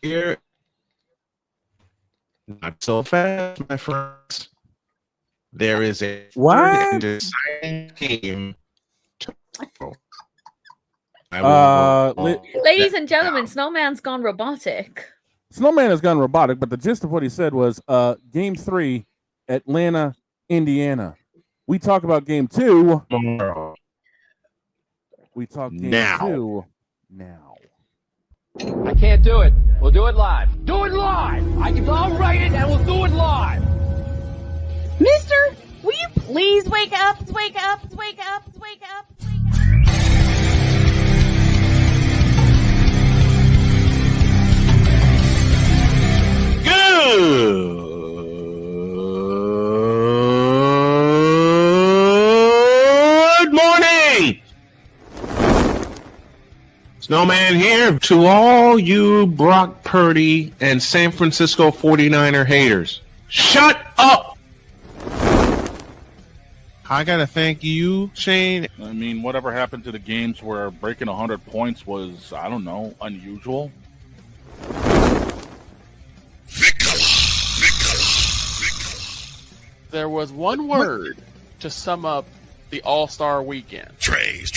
Here, not so fast, my friends. There is a exciting game. Ladies and gentlemen, Snowman's gone robotic. Snowman has gone robotic, but the gist of what he said was Game 3, Atlanta, Indiana. We talk about Game 2. We talk Game 2 now. I can't do it. We'll do it live. Do it live! I'll write it and we'll do it live! Mister, will you please wake up, wake up, wake up, wake up, wake up? Good morning! Snowman here to all you Brock Purdy and San Francisco 49er haters. Shut up! I gotta thank you, Shane. I mean, whatever happened to the games where breaking 100 points was, I don't know, unusual? There was one word to sum up the All-Star weekend. Trays.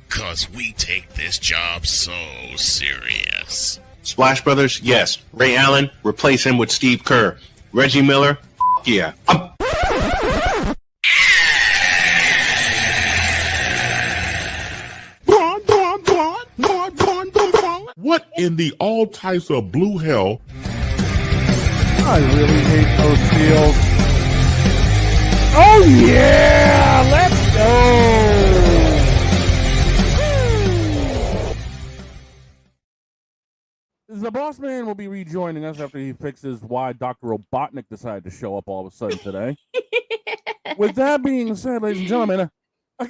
Cause we take this job so serious. Splash Brothers, yes. Ray Allen, replace him with Steve Kerr. Reggie Miller, yeah. What in the all types of blue hell? I really hate those fields. Oh yeah, let's go. The boss man will be rejoining us after he fixes why Dr. Robotnik decided to show up all of a sudden today. With that being said, ladies and gentlemen, good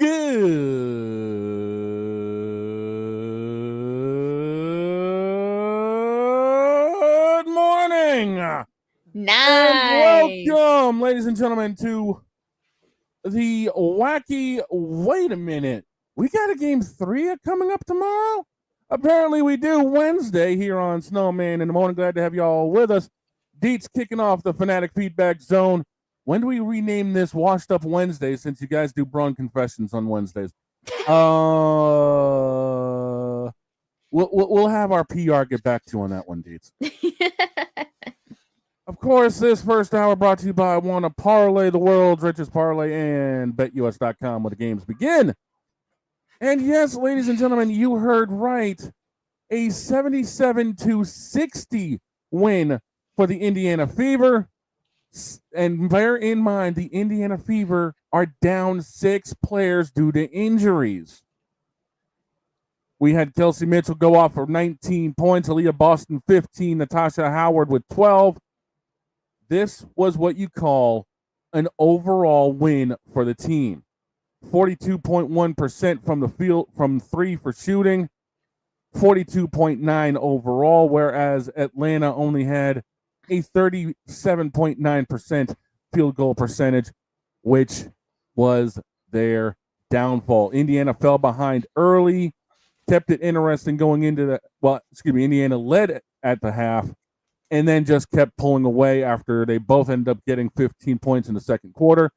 morning. Nice. And welcome, ladies and gentlemen, to the Wacky. Wait a minute. We got a Game 3 coming up tomorrow? Apparently we do. Wednesday here on Snowman in the Morning. Glad to have you all with us. Deets kicking off the Fanatic Feedback Zone. When do we rename this Washed Up Wednesday, since you guys do Braun Confessions on Wednesdays? We'll have our PR get back to you on that one, Deets. Of course, this first hour brought to you by Wanna Parlay, the world's richest parlay, and BetUS.com, where the games begin. And yes, ladies and gentlemen, you heard right. A 77-60 win for the Indiana Fever. And bear in mind, the Indiana Fever are down 6 players due to injuries. We had Kelsey Mitchell go off for 19 points, Aaliyah Boston 15, Natasha Howard with 12. This was what you call an overall win for the team. 42.1% from the field, from 3 for shooting, 42.9 overall, whereas Atlanta only had a 37.9% field goal percentage, which was their downfall. Indiana fell behind early, kept it interesting going into the, Indiana led at the half, and then just kept pulling away after they both ended up getting 15 points in the second quarter.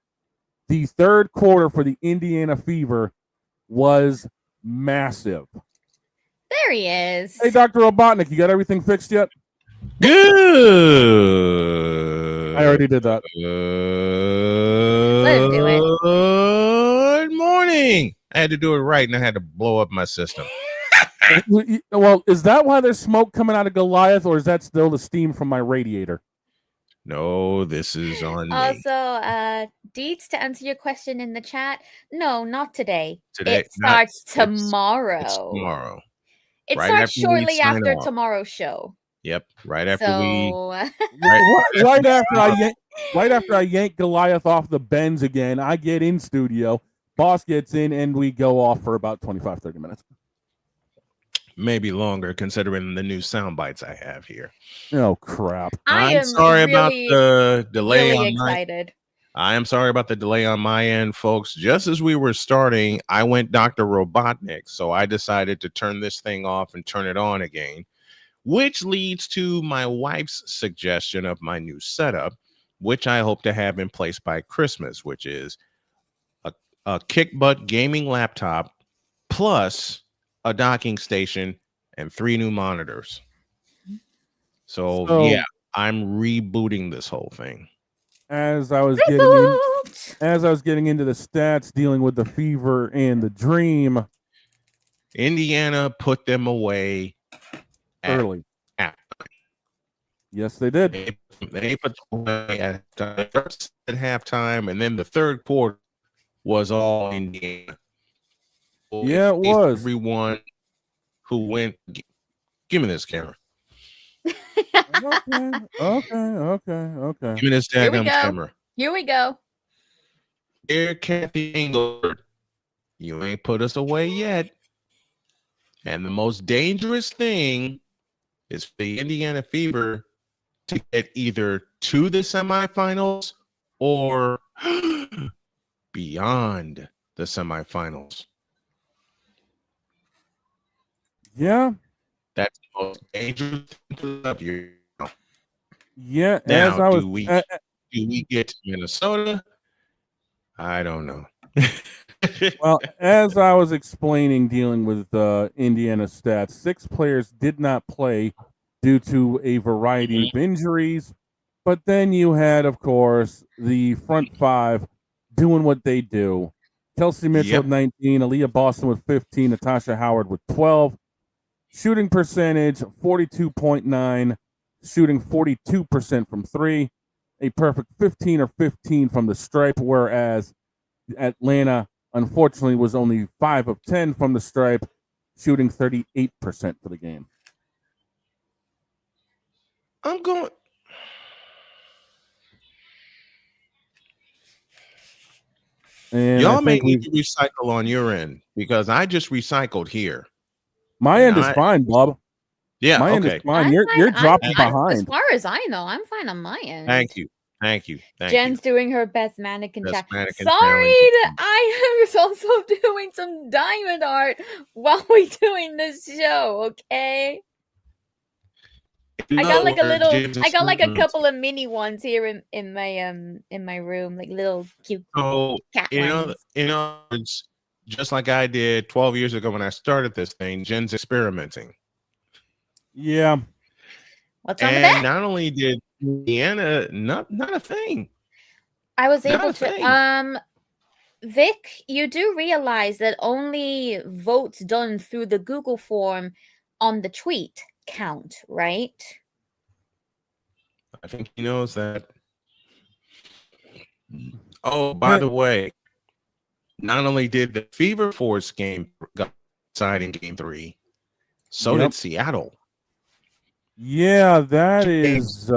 The third quarter for the Indiana Fever was massive. There he is. Hey, Dr. Robotnik, you got everything fixed yet? Good. I already did that. Let him do it. Good morning. I had to do it right, and I had to blow up my system. Well, is that why there's smoke coming out of Goliath, or is that still the steam from my radiator? No, this is on me. Also, Deets, to answer your question in the chat, no, not today. Today It starts tomorrow. It's tomorrow. It Right starts after we shortly sign after off. tomorrow's show. Yep, right after Right after I yank Goliath off the Benz again, I get in studio, boss gets in, and we go off for about 25-30 minutes. maybe longer considering the new sound bites I have here. Oh crap! I'm sorry about the delay. Really on excited. I am sorry about the delay on my end, folks. Just as we were starting, I went Dr. Robotnik, so I decided to turn this thing off and turn it on again, which leads to my wife's suggestion of my new setup, which I hope to have in place by Christmas, which is a kick butt gaming laptop plus a docking station and 3 new monitors. So yeah, I'm rebooting this whole thing. As I was getting into the stats, dealing with the Fever and the Dream, Indiana put them away early. Yes, they did. They put them away at halftime, and then the third quarter was all Indiana. Yeah, it was. Everyone who went, give me this camera. Okay. Give me this daggum camera. Here we go. Dear Kathy Engelbert, you ain't put us away yet. And the most dangerous thing is for the Indiana Fever to get either to the semifinals or beyond the semifinals. Yeah. That's the most dangerous thing to you. Yeah. Now, do we get to Minnesota? I don't know. Well, as I was explaining, dealing with Indiana stats, 6 players did not play due to a variety of injuries. But then you had, of course, the front 5 doing what they do. Kelsey Mitchell with 19, Aaliyah Boston with 15, Natasha Howard with 12. Shooting percentage, 42.9, shooting 42% from 3. A perfect 15 or 15 from the stripe, whereas Atlanta, unfortunately, was only 5 of 10 from the stripe, shooting 38% for the game. I'm going. And y'all may need to recycle on your end because I just recycled here. My end is fine, Bob. Yeah, my end is fine. You're dropping behind. As far as I know, I'm fine on my end. Thank you. Jen's doing her best mannequin chat. Sorry, challenge. I am also doing some diamond art while we're doing this show. Okay. I got like a couple of mini ones here in my room, like little cute cat ones. It's just like I did 12 years ago when I started this thing. Jen's experimenting. Yeah. What's wrong with that? And not only did Indiana not a thing. I was able to Vic, you do realize that only votes done through the Google form on the tweet count, right? I think he knows that. Oh, by the way, not only did the Fever Force game got inside in game 3, so did Seattle. Yeah, that is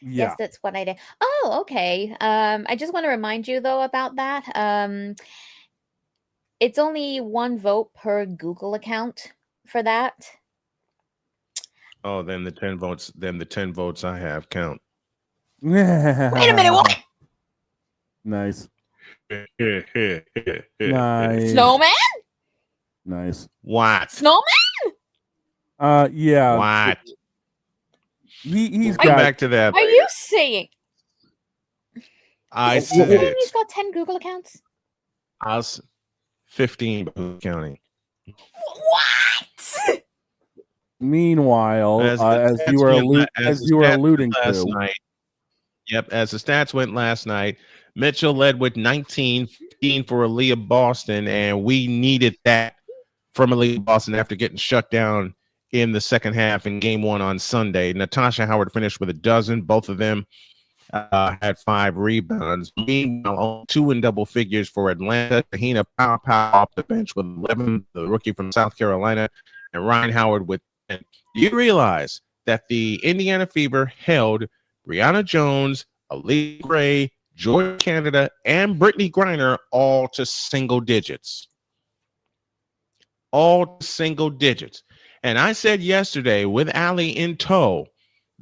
Yes, that's what I did. Oh, okay. I just want to remind you though about that. It's only 1 vote per Google account for that. Oh, then the 10 votes I have count. Wait a minute, what? Nice. Nice. Snowman? Nice. What? Snowman? Yeah. What? He's got back to that. Are you saying? I said he's got 10 Google accounts. I was 15 counting. What? Meanwhile, as you were alluding to, night, as the stats went last night, Mitchell led with 19, 15 for Aaliyah Boston, and we needed that from Aaliyah Boston after getting shut down in the second half in game 1 on Sunday. Natasha Howard finished with 12. Both of them had 5 rebounds. Meanwhile, 2 in double figures for Atlanta. Tahina Pow off the bench with 11, the rookie from South Carolina, and Ryan Howard with 10. Do you realize that the Indiana Fever held Brianna Jones, Aaliyah Gray, Joy Canada, and Brittany Griner all to single digits? All single digits. And I said yesterday, with Allie in tow,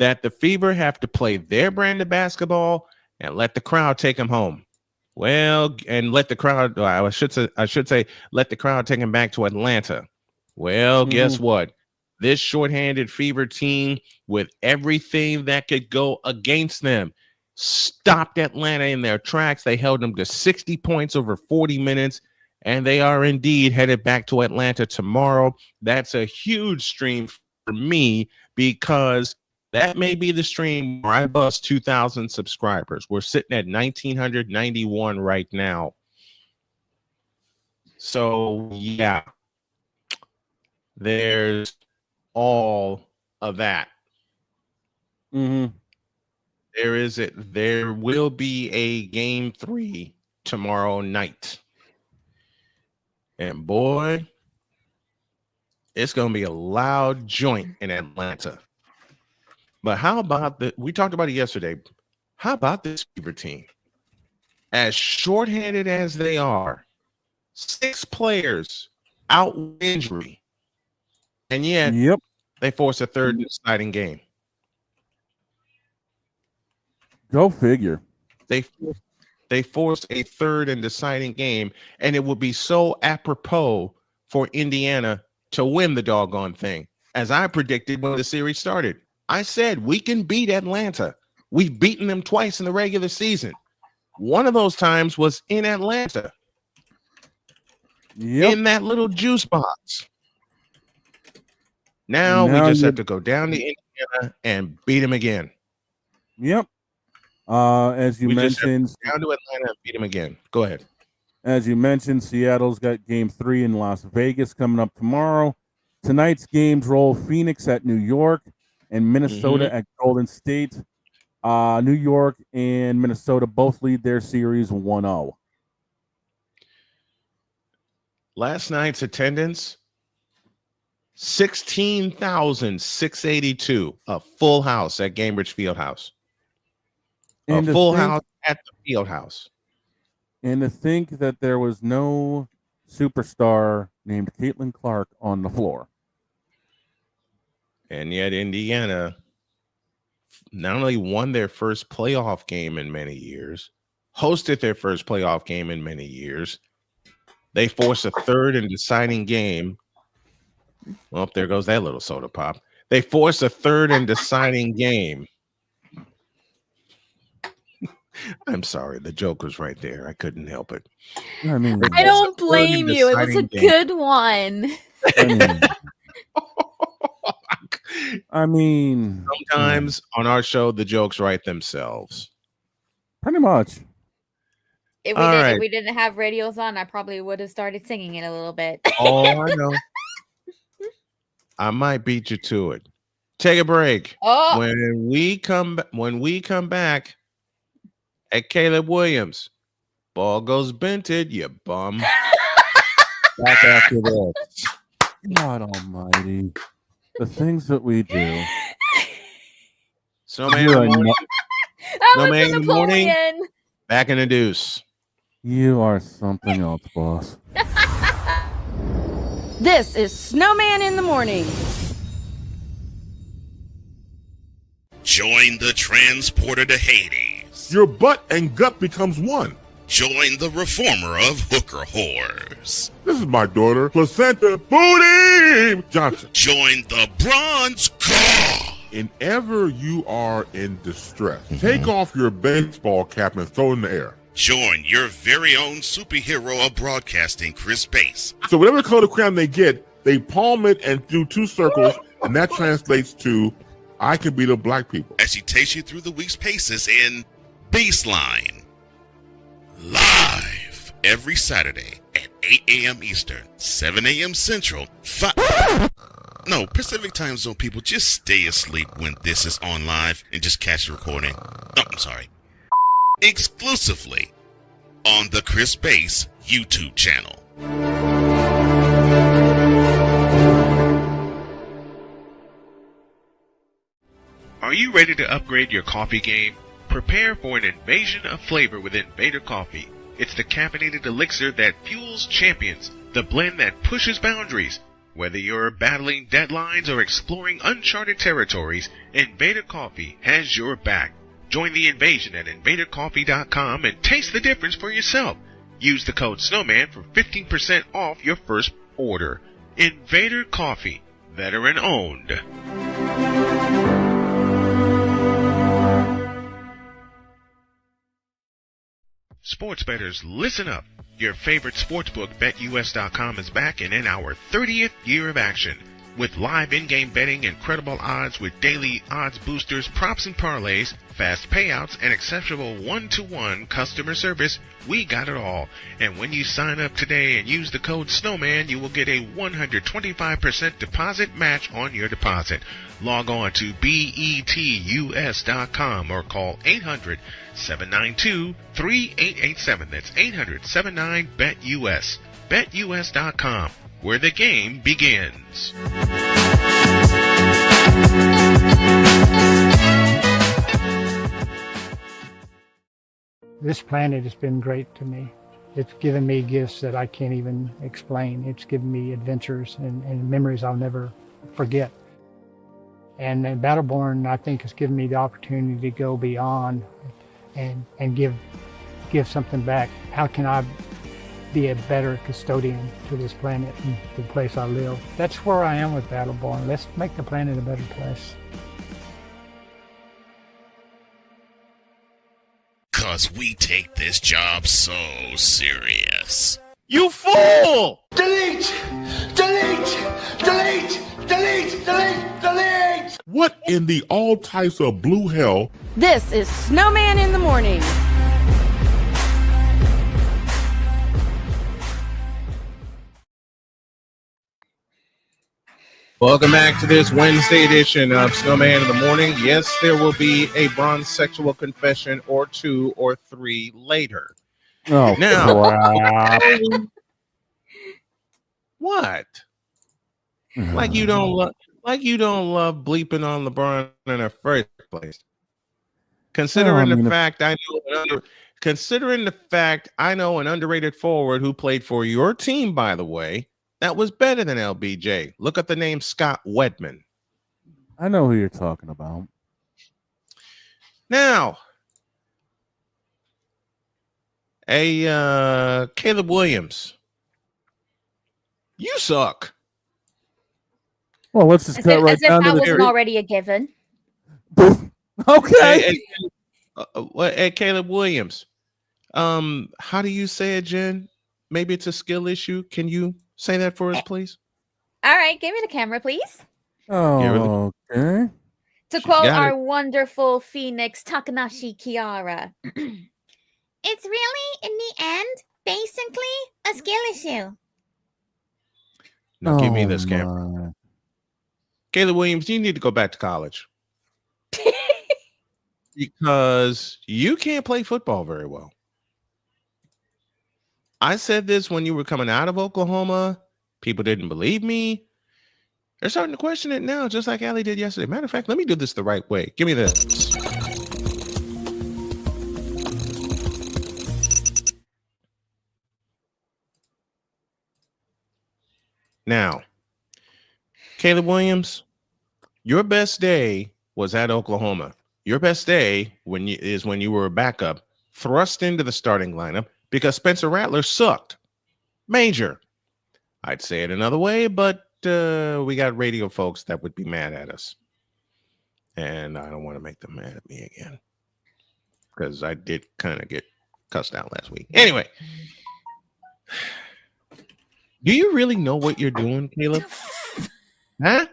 that the Fever have to play their brand of basketball and let the crowd take them home. Well, and let the crowd, I should say, let the crowd take them back to Atlanta. Well, guess what? This shorthanded Fever team, with everything that could go against them, stopped Atlanta in their tracks. They held them to 60 points over 40 minutes, and they are indeed headed back to Atlanta tomorrow. That's a huge stream for me because that may be the stream where I bust 2,000 subscribers. We're sitting at 1,991 right now. So, yeah, there's all of that. There will be a game 3 tomorrow night. And boy, it's going to be a loud joint in Atlanta. But how about we talked about it yesterday. How about this Fever team? As shorthanded as they are, 6 players out with injury, and yet they force a third deciding game. Go figure. They forced a third and deciding game, and it would be so apropos for Indiana to win the doggone thing, as I predicted when the series started. I said we can beat Atlanta. We've beaten them twice in the regular season. One of those times was in Atlanta, in that little juice box. Now we just have to go down to Indiana and beat them again. As you mentioned, down to Atlanta and beat them again. Go ahead. As you mentioned, Seattle's got game 3 in Las Vegas coming up tomorrow. Tonight's games roll Phoenix at New York and Minnesota at Golden State. New York and Minnesota both lead their series 1-0. Last night's attendance, 16,682, a full house at Gainbridge Fieldhouse. A full house at the Fieldhouse. And to think that there was no superstar named Caitlin Clark on the floor. And yet Indiana not only won their first playoff game in many years, hosted their first playoff game in many years. They forced a third and deciding game. Well, there goes that little soda pop. They forced a third and deciding game. I'm sorry. The joke was right there. I couldn't help it. I mean, I don't blame you. It was a good one. I mean, sometimes on our show, the jokes write themselves. Pretty much. If we didn't have radios on, I probably would have started singing it a little bit. Oh, I know. I might beat you to it. Take a break. Oh. When we come back at Caleb Williams, ball goes bented, you bum. Back after this. God almighty. The things that we do. Snowman in the morning. Back in the deuce. You are something else, boss. This is Snowman in the Morning. Join the transporter to Hades. Your butt and gut becomes one. Join the reformer of hooker whores. This is my daughter, Placenta Booty Johnson. Join the Bronsexual. Whenever you are in distress, take off your baseball cap and throw it in the air. Join your very own superhero of broadcasting, Chris Bass. So whatever color crayon they get, they palm it and do 2 circles, and that translates to, I can beat up black people. As he takes you through the week's paces in Baseline. Live every Saturday at 8 a.m. Eastern, 7 a.m. Central, No, Pacific Time Zone people, just stay asleep when this is on live and just catch the recording. Oh, I'm sorry. Exclusively on the Chris Bass YouTube channel. Are you ready to upgrade your coffee game? Prepare for an invasion of flavor with Invader Coffee. It's the caffeinated elixir that fuels champions, the blend that pushes boundaries. Whether you're battling deadlines or exploring uncharted territories, Invader Coffee has your back. Join the invasion at invadercoffee.com and taste the difference for yourself. Use the code SNOWMAN for 15% off your first order. Invader Coffee, veteran owned. Sports bettors, listen up. Your favorite sportsbook, BetUS.com, is back and in our 30th year of action. With live in-game betting, incredible odds with daily odds boosters, props and parlays, fast payouts, and exceptional one-to-one customer service, we got it all. And when you sign up today and use the code SNOWMAN, you will get a 125% deposit match on your deposit. Log on to betus.com or call 800-792-3887. That's 800-79-BET-US. BetUS.com, where the game begins. This planet has been great to me. It's given me gifts that I can't even explain. It's given me adventures and memories I'll never forget. And Battleborn, I think, has given me the opportunity to go beyond and give something back. How can I be a better custodian to this planet and the place I live? That's where I am with Battleborn. Let's make the planet a better place. 'Cause we take this job so serious. You fool! Delete! Delete! Delete! Delete! Delete! Delete! What in the all types of blue hell? This is Snowman in the Morning. Welcome back to this Wednesday edition of Snowman in the Morning. Yes, there will be a Bronsexual confession or 2 or 3 later. Oh, now, crap. what? Like you don't love bleeping on LeBron in the first place. Considering the fact I know an underrated forward who played for your team, by the way, that was better than LBJ. Look up the name Scott Wedman. I know who you're talking about. Now, Caleb Williams, you suck. Well, let's just cut right down to the. As if that wasn't already a given. Okay. Hey, Caleb Williams, how do you say it, Jen? Maybe it's a skill issue. Can you say that for us, please? All right, give me the camera, please. Oh, okay. To quote our wonderful Phoenix Takanashi Kiara, it's really, in the end, basically a skill issue. Now give me this camera. Caleb Williams, you need to go back to college. Because you can't play football very well. I said this when you were coming out of Oklahoma. People didn't believe me. They're starting to question it now, just like Allie did yesterday. Matter of fact, let me do this the right way. Give me this. Now, Caleb Williams, your best day was at Oklahoma. Your best day is when you were a backup, thrust into the starting lineup because Spencer Rattler sucked. Major. I'd say it another way, but we got radio folks that would be mad at us. And I don't want to make them mad at me again because I did kind of get cussed out last week. Anyway, do you really know what you're doing, Caleb? Huh?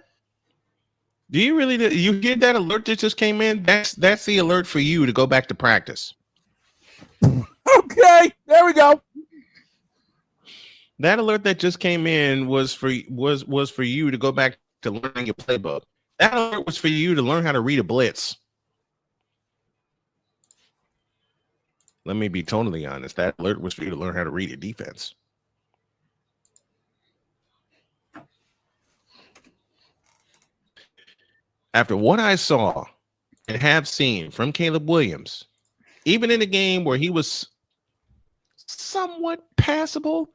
Do you really? You get that alert that just came in? That's the alert for you to go back to practice. Okay, there we go. That alert that just came in was for you to go back to learning your playbook. That alert was for you to learn how to read a blitz. Let me be totally honest. That alert was for you to learn how to read a defense. After what I saw and have seen from Caleb Williams, even in a game where he was somewhat passable,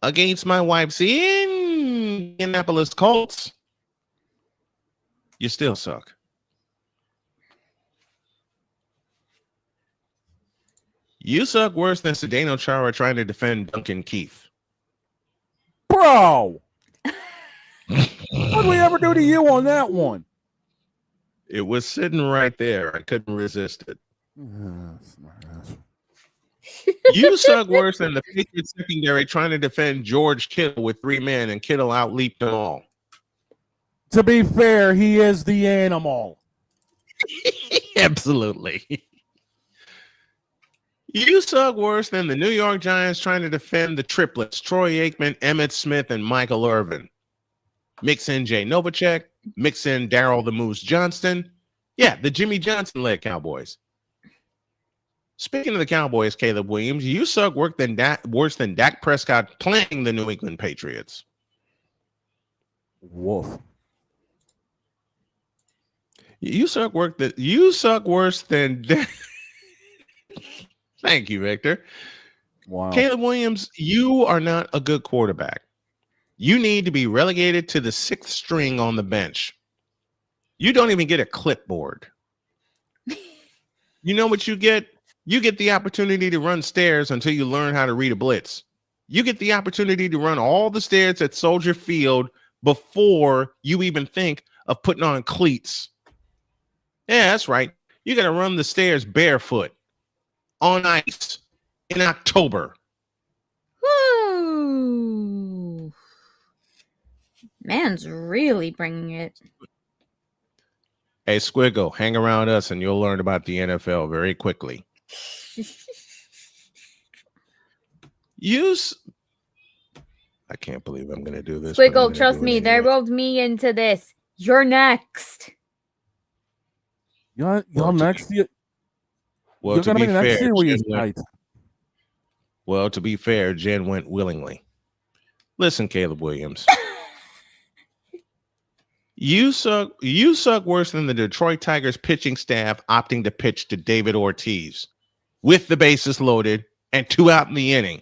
against my wife's Indianapolis Colts, you still suck. You suck worse than Zdeno Chara trying to defend Duncan Keith. Bro! What did we ever do to you on that one? It was sitting right there. I couldn't resist it. You suck worse than the Patriots secondary trying to defend George Kittle with 3 men, and Kittle outleaped them all. To be fair, he is the animal. Absolutely. You suck worse than the New York Giants trying to defend the triplets, Troy Aikman, Emmitt Smith, and Michael Irvin. Mix in Jay Novacek, mix in Darryl the Moose Johnston. Yeah, the Jimmy Johnson-led Cowboys. Speaking of the Cowboys, Caleb Williams, you suck worse than Dak Prescott playing the New England Patriots. Woof. You suck worse than Thank you, Victor. Wow. Caleb Williams, you are not a good quarterback. You need to be relegated to the 6th string on the bench. You don't even get a clipboard. You know what you get? You get the opportunity to run stairs until you learn how to read a blitz. You get the opportunity to run all the stairs at Soldier Field before you even think of putting on cleats. Yeah, that's right. You got to run the stairs barefoot on ice in October. Woo. Man's really bringing it. Hey, Squiggle, hang around us and you'll learn about the NFL very quickly. I can't believe I'm going to do this. Squiggle, trust me, they roped me into this. You're next. Y'all next year. Well, You're to be fair, to be fair, Jen went willingly. Listen, Caleb Williams. You suck worse than the Detroit Tigers pitching staff opting to pitch to David Ortiz with the bases loaded and 2 out in the inning.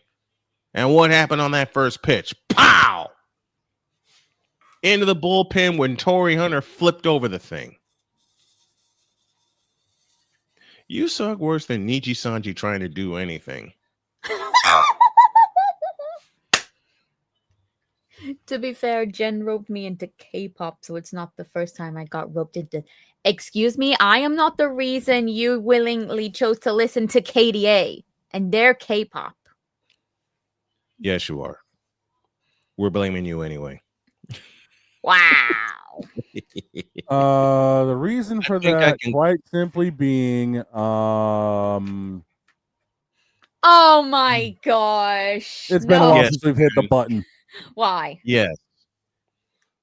And what happened on that first pitch? Pow! Into the bullpen when Torrey Hunter flipped over the thing. You suck worse than Niji Sanji trying to do anything. To be fair, Jen roped me into K-pop, so it's not the first time I got roped into. Excuse me, I am not the reason you willingly chose to listen to KDA and their K-pop. Yes, you are. We're blaming you anyway. Wow. The reason for that, quite simply being, oh my gosh. It's been a while since we've hit the button. Why? Yes.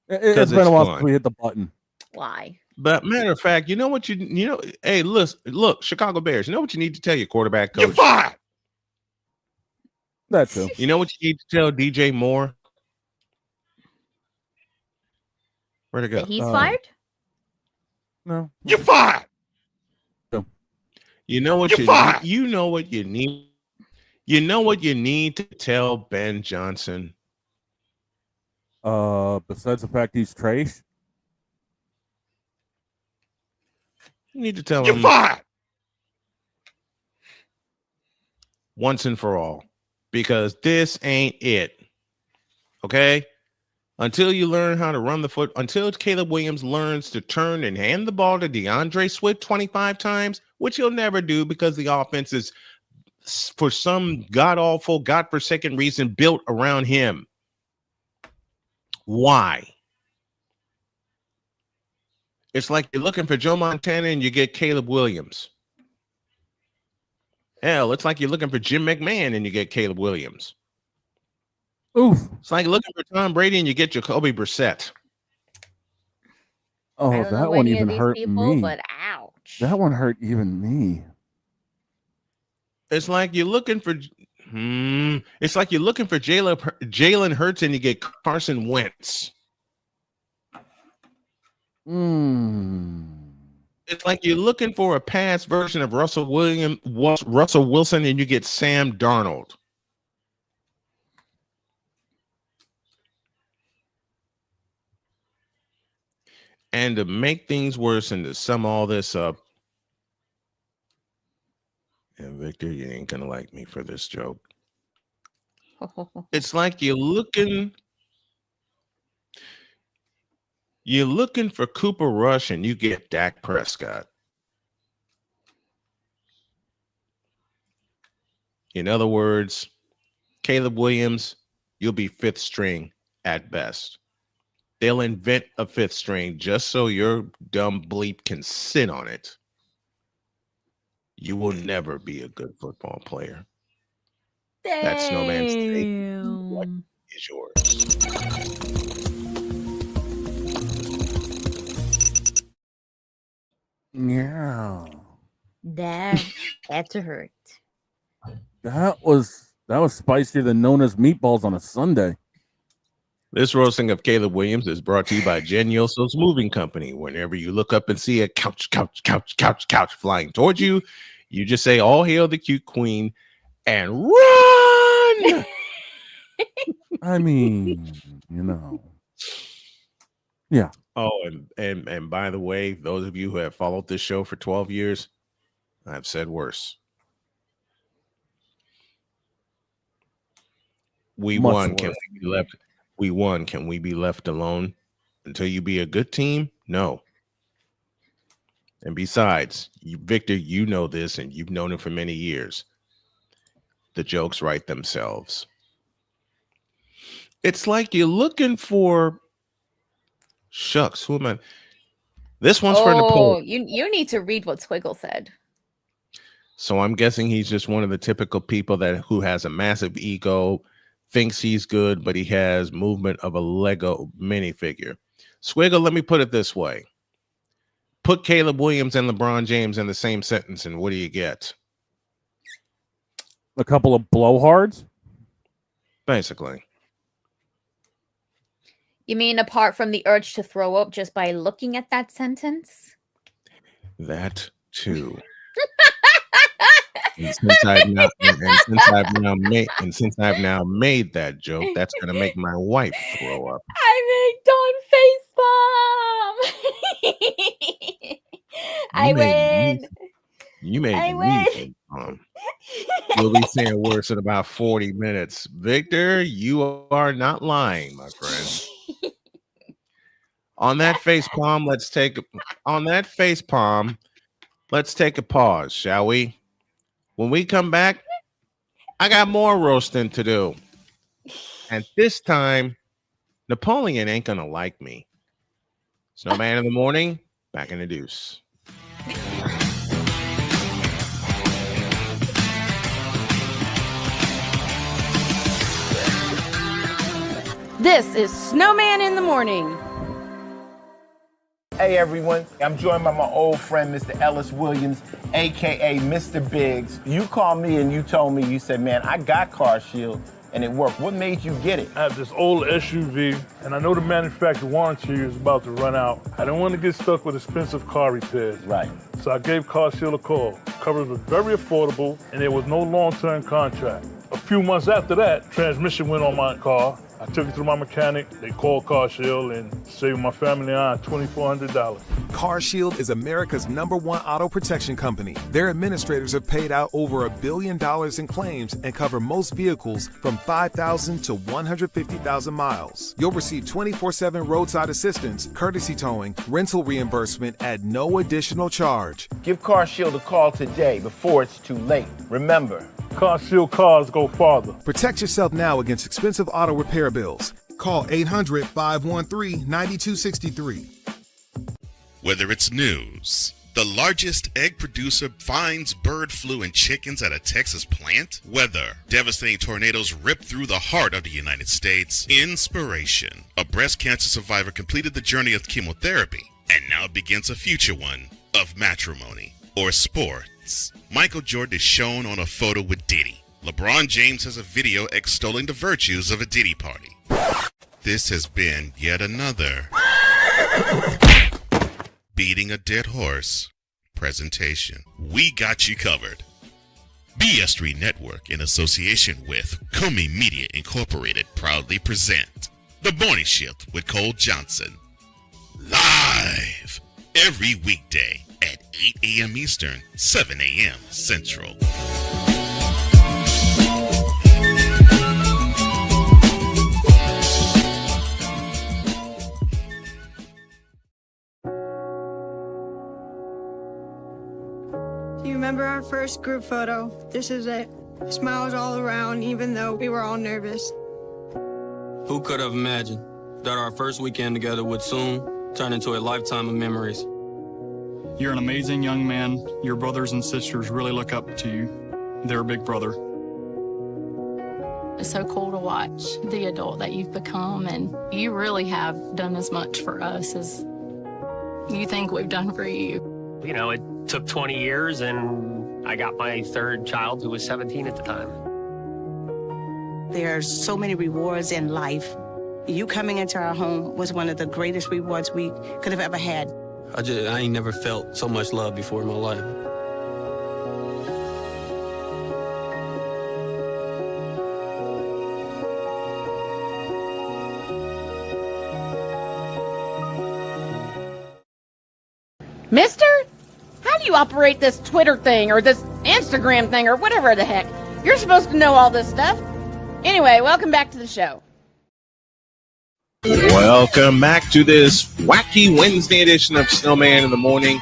It's been a while since we hit the button. Why? But matter of fact, you know what hey, look, Chicago Bears, you know what you need to tell your quarterback coach? You're fired. That too. You know what you need to tell DJ Moore? Where'd it go? That he's fired? No. You're fired. You know what you know what you need. You know what you need to tell Ben Johnson? Besides the fact he's trash, you need to tell him. You're fired. Once and for all. Because this ain't it. Okay? Until you learn how to run the foot, until Caleb Williams learns to turn and hand the ball to DeAndre Swift 25 times, which he'll never do because the offense is, for some god-awful, godforsaken reason, built around him. Why? It's like you're looking for Joe Montana and you get Caleb Williams. Hell, it's like you're looking for Jim McMahon and you get Caleb Williams. Oof. It's like looking for Tom Brady and you get Jacoby Brissett. Oh, that one even hurt me. But ouch. That one hurt even me. It's like you're looking for Jalen Hurts and you get Carson Wentz. It's like you're looking for a past version of Russell Wilson and you get Sam Darnold. And to make things worse and to sum all this up, and Victor, you ain't gonna like me for this joke. It's like you're looking for Cooper Rush and you get Dak Prescott. In other words, Caleb Williams, you'll be fifth string at best. They'll invent a fifth string just so your dumb bleep can sit on it. You will never be a good football player. Damn. That's Snowman's take. What is yours? Yeah. That had to hurt. That was spicier than Nona's meatballs on a Sunday. This roasting of Caleb Williams is brought to you by Jen Yoso's Moving Company. Whenever you look up and see a couch flying towards you, you just say, "All hail the cute queen," and run. I mean, you know. Yeah. Oh, and by the way, those of you who have followed this show for 12 years, I've said worse. We Much won. worse. Can we be left? We won. Can we be left alone until you be a good team? No. And besides, Victor, you know this, and you've known it for many years. The jokes write themselves. It's like you're looking for. Shucks, who am I? This one's for Napoleon. You need to read what Swiggle said. So I'm guessing he's just one of the typical people who has a massive ego, thinks he's good, but he has movement of a Lego minifigure. Swiggle, let me put it this way. Put Caleb Williams and LeBron James in the same sentence, and what do you get? A couple of blowhards? Basically. You mean apart from the urge to throw up just by looking at that sentence? That too. And since I've now made that joke, that's gonna make my wife throw up. I made Dawn facepalm. I win. You made I me facepalm. We'll be saying worse in about 40 minutes. Victor, you are not lying, my friend. On that facepalm, let's take a pause, shall we? When we come back, I got more roasting to do. And this time, Napoleon ain't gonna like me. Snowman in the morning, back in the deuce. This is Snowman in the Morning. Hey everyone, I'm joined by my old friend, Mr. Ellis Williams, AKA Mr. Biggs. You called me and you told me, you said, man, I got Car Shield and it worked. What made you get it? I have this old SUV and I know the manufacturer warranty is about to run out. I don't want to get stuck with expensive car repairs. Right. So I gave Car Shield a call. Coverage was very affordable and there was no long-term contract. A few months after that, transmission went on my car. I took it to my mechanic, they called Car Shield and saved my family and I $2,400. Car Shield is America's #1 auto protection company. Their administrators have paid out over $1 billion in claims and cover most vehicles from 5,000 to 150,000 miles. You'll receive 24/7 roadside assistance, courtesy towing, rental reimbursement at no additional charge. Give Car Shield a call today before it's too late. Remember, Car Shield cars go farther. Protect yourself now against expensive auto repair bills. Call 800-513-9263. Whether it's news, the largest egg producer finds bird flu in chickens at a Texas plant, weather, devastating tornadoes rip through the heart of the United States, inspiration, a breast cancer survivor completed the journey of chemotherapy, and now begins a future one of matrimony or sports. Michael Jordan is shown on a photo with Diddy. LeBron James has a video extolling the virtues of a Diddy party. This has been yet another beating a dead horse presentation. We got you covered. BS3 Network, in association with Comey Media Incorporated, proudly present The Morning Shift with Cole Johnson. Live! live every weekday at 8 a.m. Eastern, 7 a.m. Central. Do you remember our first group photo? This is it. Smiles all around, even though we were all nervous. Who could have imagined that our first weekend together would soon turn into a lifetime of memories? You're an amazing young man. Your brothers and sisters really look up to you. They're a big brother. It's so cool to watch the adult that you've become, and you really have done as much for us as you think we've done for you. You know, it took 20 years, and I got my third child who was 17 at the time. There are so many rewards in life. You coming into our home was one of the greatest rewards we could have ever had. I ain't never felt so much love before in my life. Mister? How do you operate this Twitter thing or this Instagram thing or whatever the heck? You're supposed to know all this stuff. Anyway, welcome back to the show. Welcome back to this wacky Wednesday edition of Snowman in the Morning.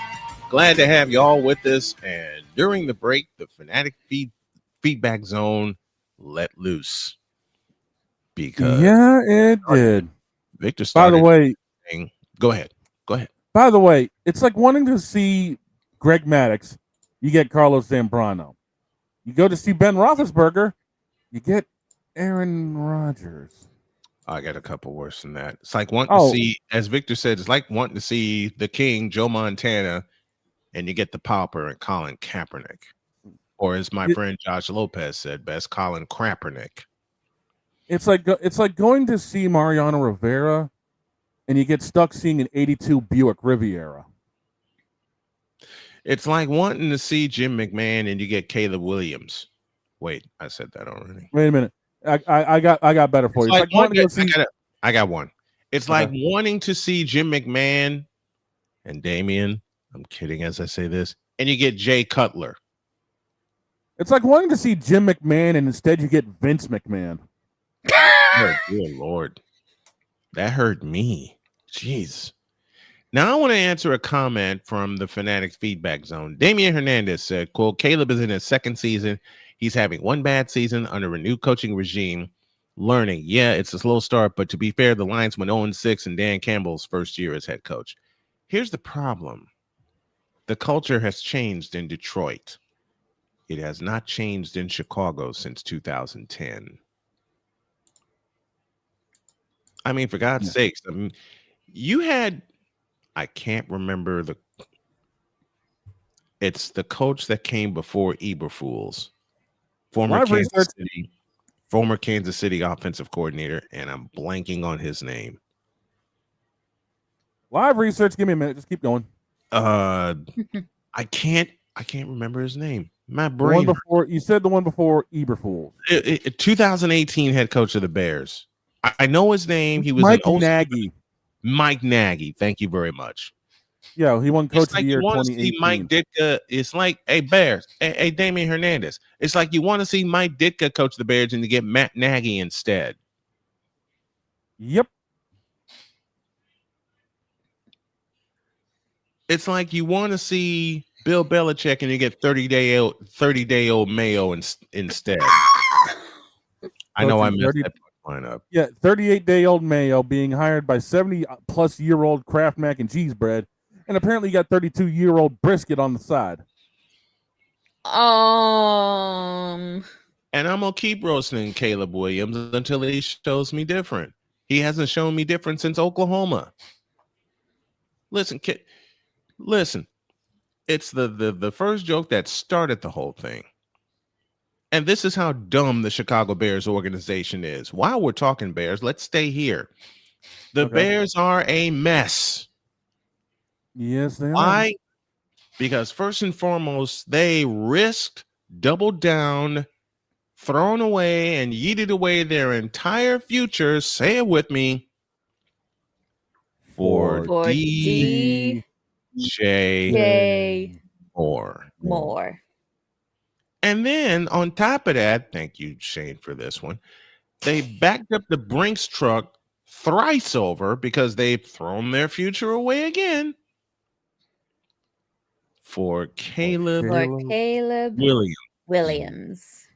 Glad to have y'all with us. And during the break, the Fanatic feedback zone let loose. Because yeah, it did. Victor started. By the way, go ahead. By the way, it's like wanting to see Greg Maddux, you get Carlos Zambrano. You go to see Ben Roethlisberger, you get Aaron Rodgers. I got a couple worse than that. It's like wanting to see, as Victor said, it's like wanting to see the King, Joe Montana, and you get the Pauper and Colin Kaepernick. Or as my friend Josh Lopez said best, Colin Kaepernick. It's like going to see Mariano Rivera, and you get stuck seeing an 82 Buick Riviera. It's like wanting to see Jim McMahon, and you get Caleb Williams. Wait, I said that already. Wait a minute. I got better for you. I got one. It's like wanting to see Jim McMahon and Damian. I'm kidding as I say this. And you get Jay Cutler. It's like wanting to see Jim McMahon and instead you get Vince McMahon. Oh, dear Lord. That hurt me. Jeez. Now I want to answer a comment from the Fanatics feedback zone. Damian Hernandez said, quote, Caleb is in his second season. He's having one bad season under a new coaching regime. Learning. Yeah, it's a slow start, but to be fair, the Lions went 0-6 in Dan Campbell's first year as head coach. Here's the problem. The culture has changed in Detroit. It has not changed in Chicago since 2010. I mean, for God's sakes, I mean, you had, I can't remember it's the coach that came before Eberflus. Former Kansas City offensive coordinator, and I'm blanking on his name. Live research. Give me a minute. Just keep going. I can't remember his name. My brain. You said the one before Eberflus. 2018 head coach of the Bears. I know his name. He was Mike Nagy. Mike Nagy. Thank you very much. Yeah, he won Coach of the Year 2018. See Mike Ditka. It's like, hey, Bears. Hey, Damian Hernandez. It's like you want to see Mike Ditka coach the Bears and you get Matt Nagy instead. Yep. It's like you want to see Bill Belichick and you get 30-day-old Mayo instead. I know I messed that line up. Yeah, 38-day-old Mayo being hired by 70-plus-year-old Kraft mac and cheese bread. And apparently you got 32-year-old brisket on the side. And I'm going to keep roasting Caleb Williams until he shows me different. He hasn't shown me different since Oklahoma. Listen, it's the first joke that started the whole thing. And this is how dumb the Chicago Bears organization is. While we're talking Bears, let's stay here. The Bears are a mess. Yes, they are. Why? Because first and foremost, they risked, doubled down, thrown away, and yeeted away their entire future. Say it with me. for DJ Moore. And then on top of that, thank you, Shane, for this one. They backed up the Brinks truck thrice over because they've thrown their future away again for Caleb Williams.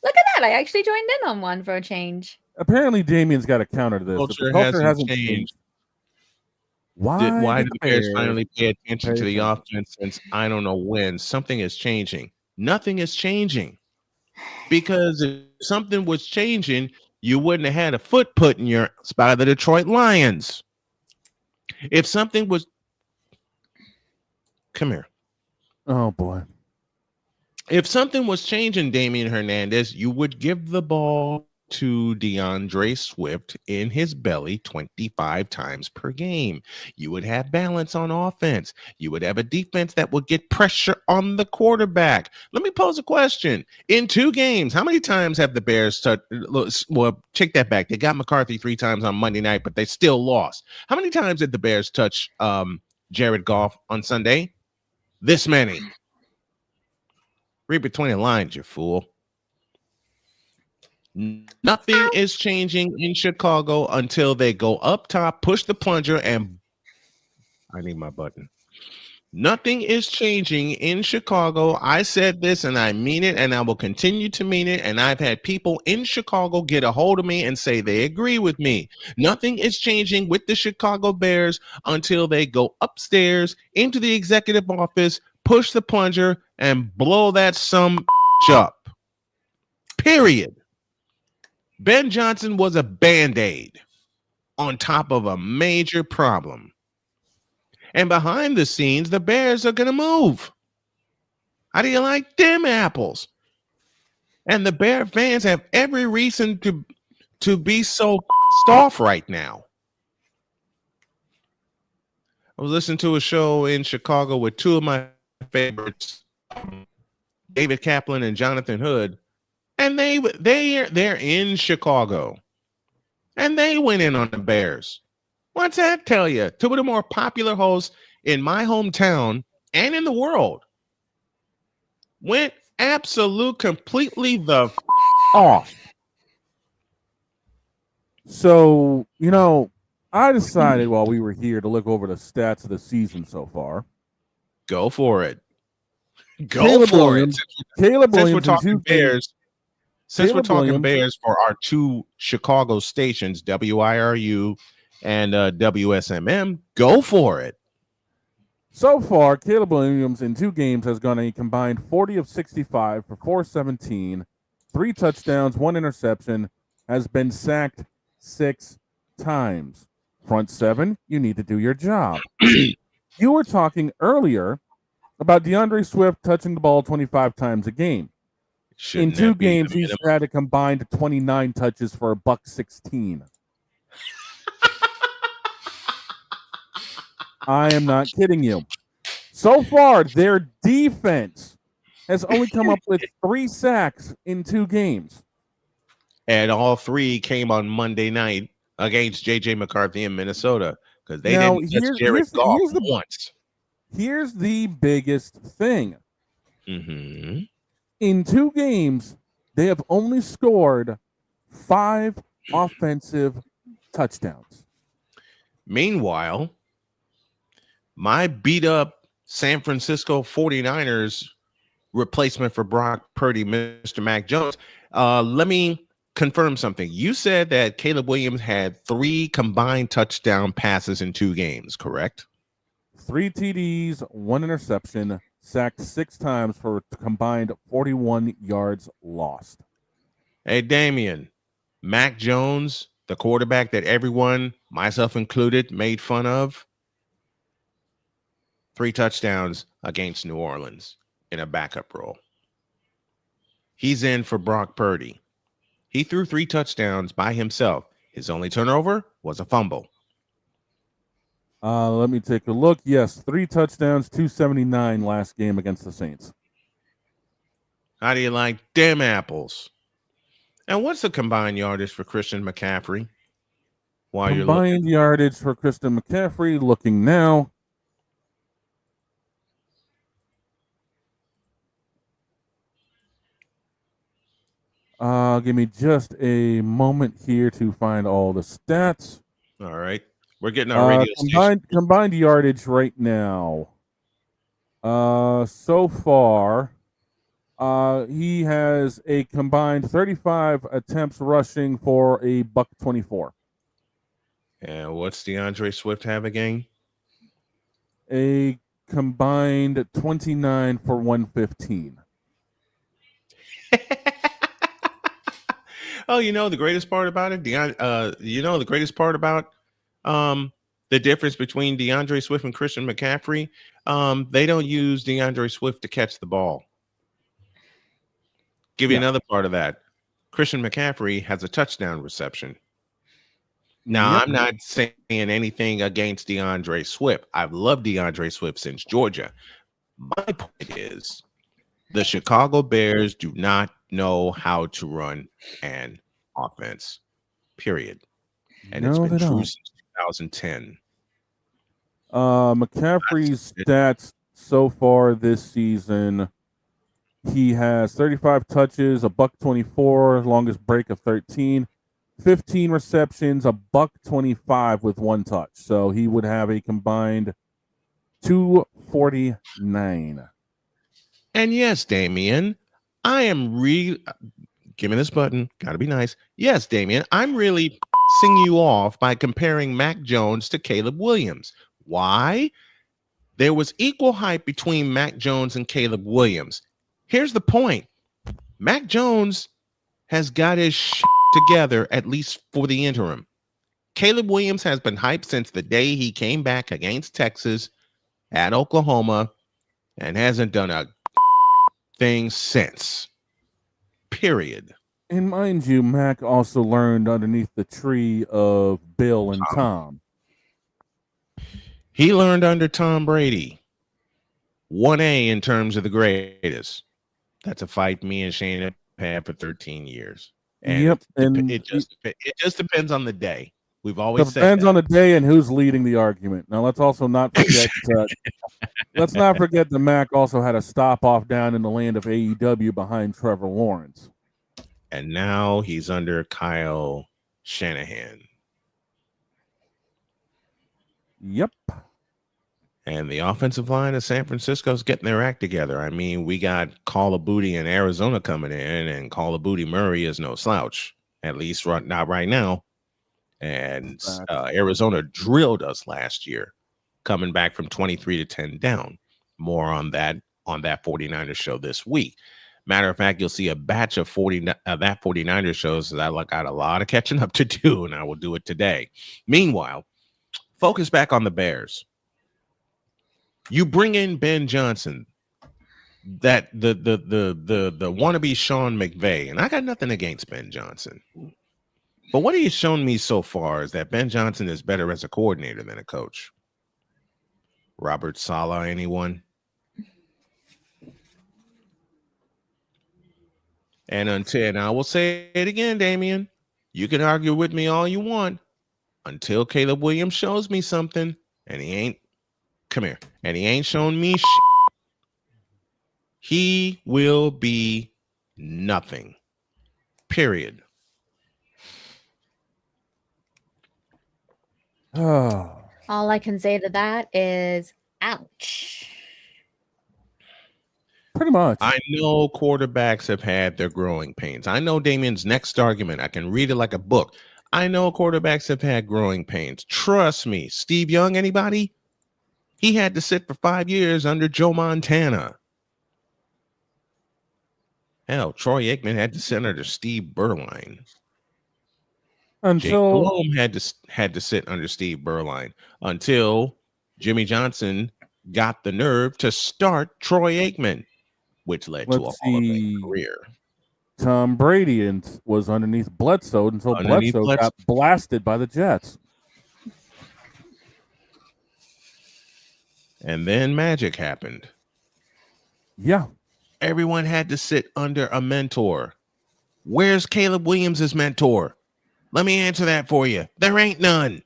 Look at that. I actually joined in on one for a change. Apparently, Damien's got a counter to this. The culture hasn't changed. Why did the Bears finally pay attention to the offense since I don't know when? Something is changing. Nothing is changing. Because if something was changing, you wouldn't have had a foot put in your by the Detroit Lions. If something was... Come here. Oh, boy. If something was changing, Damian Hernandez, you would give the ball to DeAndre Swift in his belly 25 times per game. You would have balance on offense. You would have a defense that would get pressure on the quarterback. Let me pose a question. In 2 games, how many times have the Bears touched? Well, check that back. They got McCarthy 3 times on Monday night, but they still lost. How many times did the Bears touch Jared Goff on Sunday? This many. Read between the lines, you fool. Nothing is changing in Chicago until they go up top, push the plunger, and I need my button. Nothing is changing in Chicago. I said this and I mean it, and I will continue to mean it. And I've had people in Chicago get a hold of me and say they agree with me. Nothing is changing with the Chicago Bears until they go upstairs into the executive office, push the plunger, and blow that up. Period. Ben Johnson was a Band-Aid on top of a major problem. And behind the scenes, the Bears are going to move. How do you like them apples? And the Bear fans have every reason to be so off right now. I was listening to a show in Chicago with 2 of my favorites, David Kaplan and Jonathan Hood. And they're in Chicago. And they went in on the Bears. What's that tell you? 2 of the more popular hosts in my hometown and in the world went completely the off. So, I decided while we were here to look over the stats of the season so far. Go for it. Caleb Williams We're talking Bears. Since we're talking Williams, Bears for our 2 Chicago stations, WIRU and WSMM, go for it. So far, Caleb Williams in 2 games has gone a combined 40 of 65 for 417, 3 touchdowns, 1 interception, has been sacked 6 times. Front 7, you need to do your job. You were talking earlier about DeAndre Swift touching the ball 25 times a game. In 2 games, he's had a combined 29 touches for $116. I am not kidding you. So far, their defense has only come up with 3 sacks in 2 games. And all 3 came on Monday night against J.J. McCarthy in Minnesota because they didn't touch Jared Goff once. Here's the biggest thing. Mm-hmm. In 2 games, they have only scored 5 offensive touchdowns. Meanwhile, my beat-up San Francisco 49ers replacement for Brock Purdy, Mr. Mac Jones, let me confirm something. You said that Caleb Williams had 3 combined touchdown passes in 2 games, correct? 3 TDs, 1 interception, sacked 6 times for combined 41 yards lost. Hey, Damian, Mac Jones, the quarterback that everyone, myself included, made fun of, 3 touchdowns against New Orleans in a backup role. He's in for Brock Purdy. He threw 3 touchdowns by himself. His only turnover was a fumble. Let me take a look. Yes, 3 touchdowns, 279 last game against the Saints. How do you like them apples? And what's the combined yardage for Christian McCaffrey? While you're Combined looking, yardage for Christian McCaffrey, looking now. Give me just a moment here to find all the stats. all right, we're getting our radio station. Combined yardage right now. So far, he has a combined 35 attempts rushing for a $124. And what's DeAndre Swift have again? A combined 29 for 115. Oh, you know the greatest part about it, the greatest part about the difference between DeAndre Swift and Christian McCaffrey, they don't use DeAndre Swift to catch the ball. Give you another part of that. Christian McCaffrey has a touchdown reception. Now, I'm not saying anything against DeAndre Swift. I've loved DeAndre Swift since Georgia. My point is the Chicago Bears do not know how to run an offense, period. And it's been true since 2010. McCaffrey's stats so far this season, he has 35 touches, a $124, longest break of 13, 15 receptions, a $125 with one touch. So he would have a combined 249. And yes, Damien, I am give me this button. Gotta be nice. Yes, Damien, I'm really pissing you off by comparing Mac Jones to Caleb Williams. Why? There was equal hype between Mac Jones and Caleb Williams. Here's the point. Mac Jones has got his shit together, at least for the interim. Caleb Williams has been hyped since the day he came back against Texas at Oklahoma and hasn't done a thing since. Period. And mind you, Mac also learned underneath the tree of Bill and Tom. He learned under Tom Brady. 1A in terms of the greatest. That's a fight me and Shane have had for 13 years. And it just depends on the day. We've always said depends on the day and who's leading the argument. Now let's also not forget let's not forget that Mac also had a stop off down in the land of AEW behind Trevor Lawrence. And now he's under Kyle Shanahan. Yep. And the offensive line of San Francisco's getting their act together. I mean, we got Call of Booty in Arizona coming in, and Call of Booty Murray is no slouch, at least not right now. And Arizona drilled us last year, coming back from 23-10 down. More on that 49ers show this week. Matter of fact, you'll see a batch of that 49ers shows that I got a lot of catching up to do, and I will do it today. Meanwhile, focus back on the Bears. You bring in Ben Johnson, that the wannabe Sean McVay, and I got nothing against Ben Johnson. But what he has shown me so far is that Ben Johnson is better as a coordinator than a coach. Robert Saleh, anyone? And I will say it again, Damien, you can argue with me all you want until Caleb Williams shows me something, and he ain't shown me shit. He will be nothing. Period. Oh. All I can say to that is, ouch. Pretty much. I know quarterbacks have had their growing pains. I know Damien's next argument. I can read it like a book. I know quarterbacks have had growing pains. Trust me. Steve Young, anybody? He had to sit for 5 years under Joe Montana. Hell, Troy Aikman had to sit under Steve Berline. Jake Delhomme had to sit under Steve Berline until Jimmy Johnson got the nerve to start Troy Aikman, which led to a Hall of Fame career. Tom Brady was underneath Bledsoe until Bledsoe got blasted by the Jets. And then magic happened. Yeah. Everyone had to sit under a mentor. Where's Caleb Williams' mentor? Let me answer that for you. There ain't none.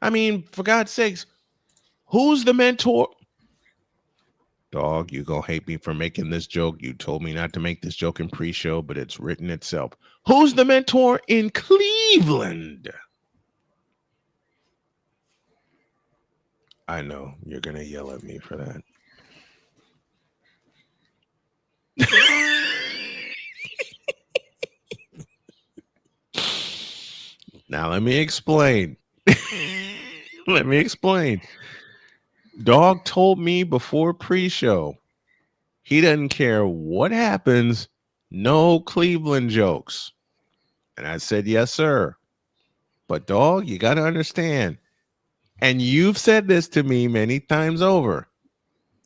I mean, for God's sakes, who's the mentor? Dog, you gonna hate me for making this joke. You told me not to make this joke in pre-show, but it's written itself. Who's the mentor in Cleveland? I know you're gonna yell at me for that. Now let me explain. Let me explain. Dog told me before pre-show he doesn't care what happens, no Cleveland jokes. And I said, yes, sir. But dog, you got to understand, and you've said this to me many times over,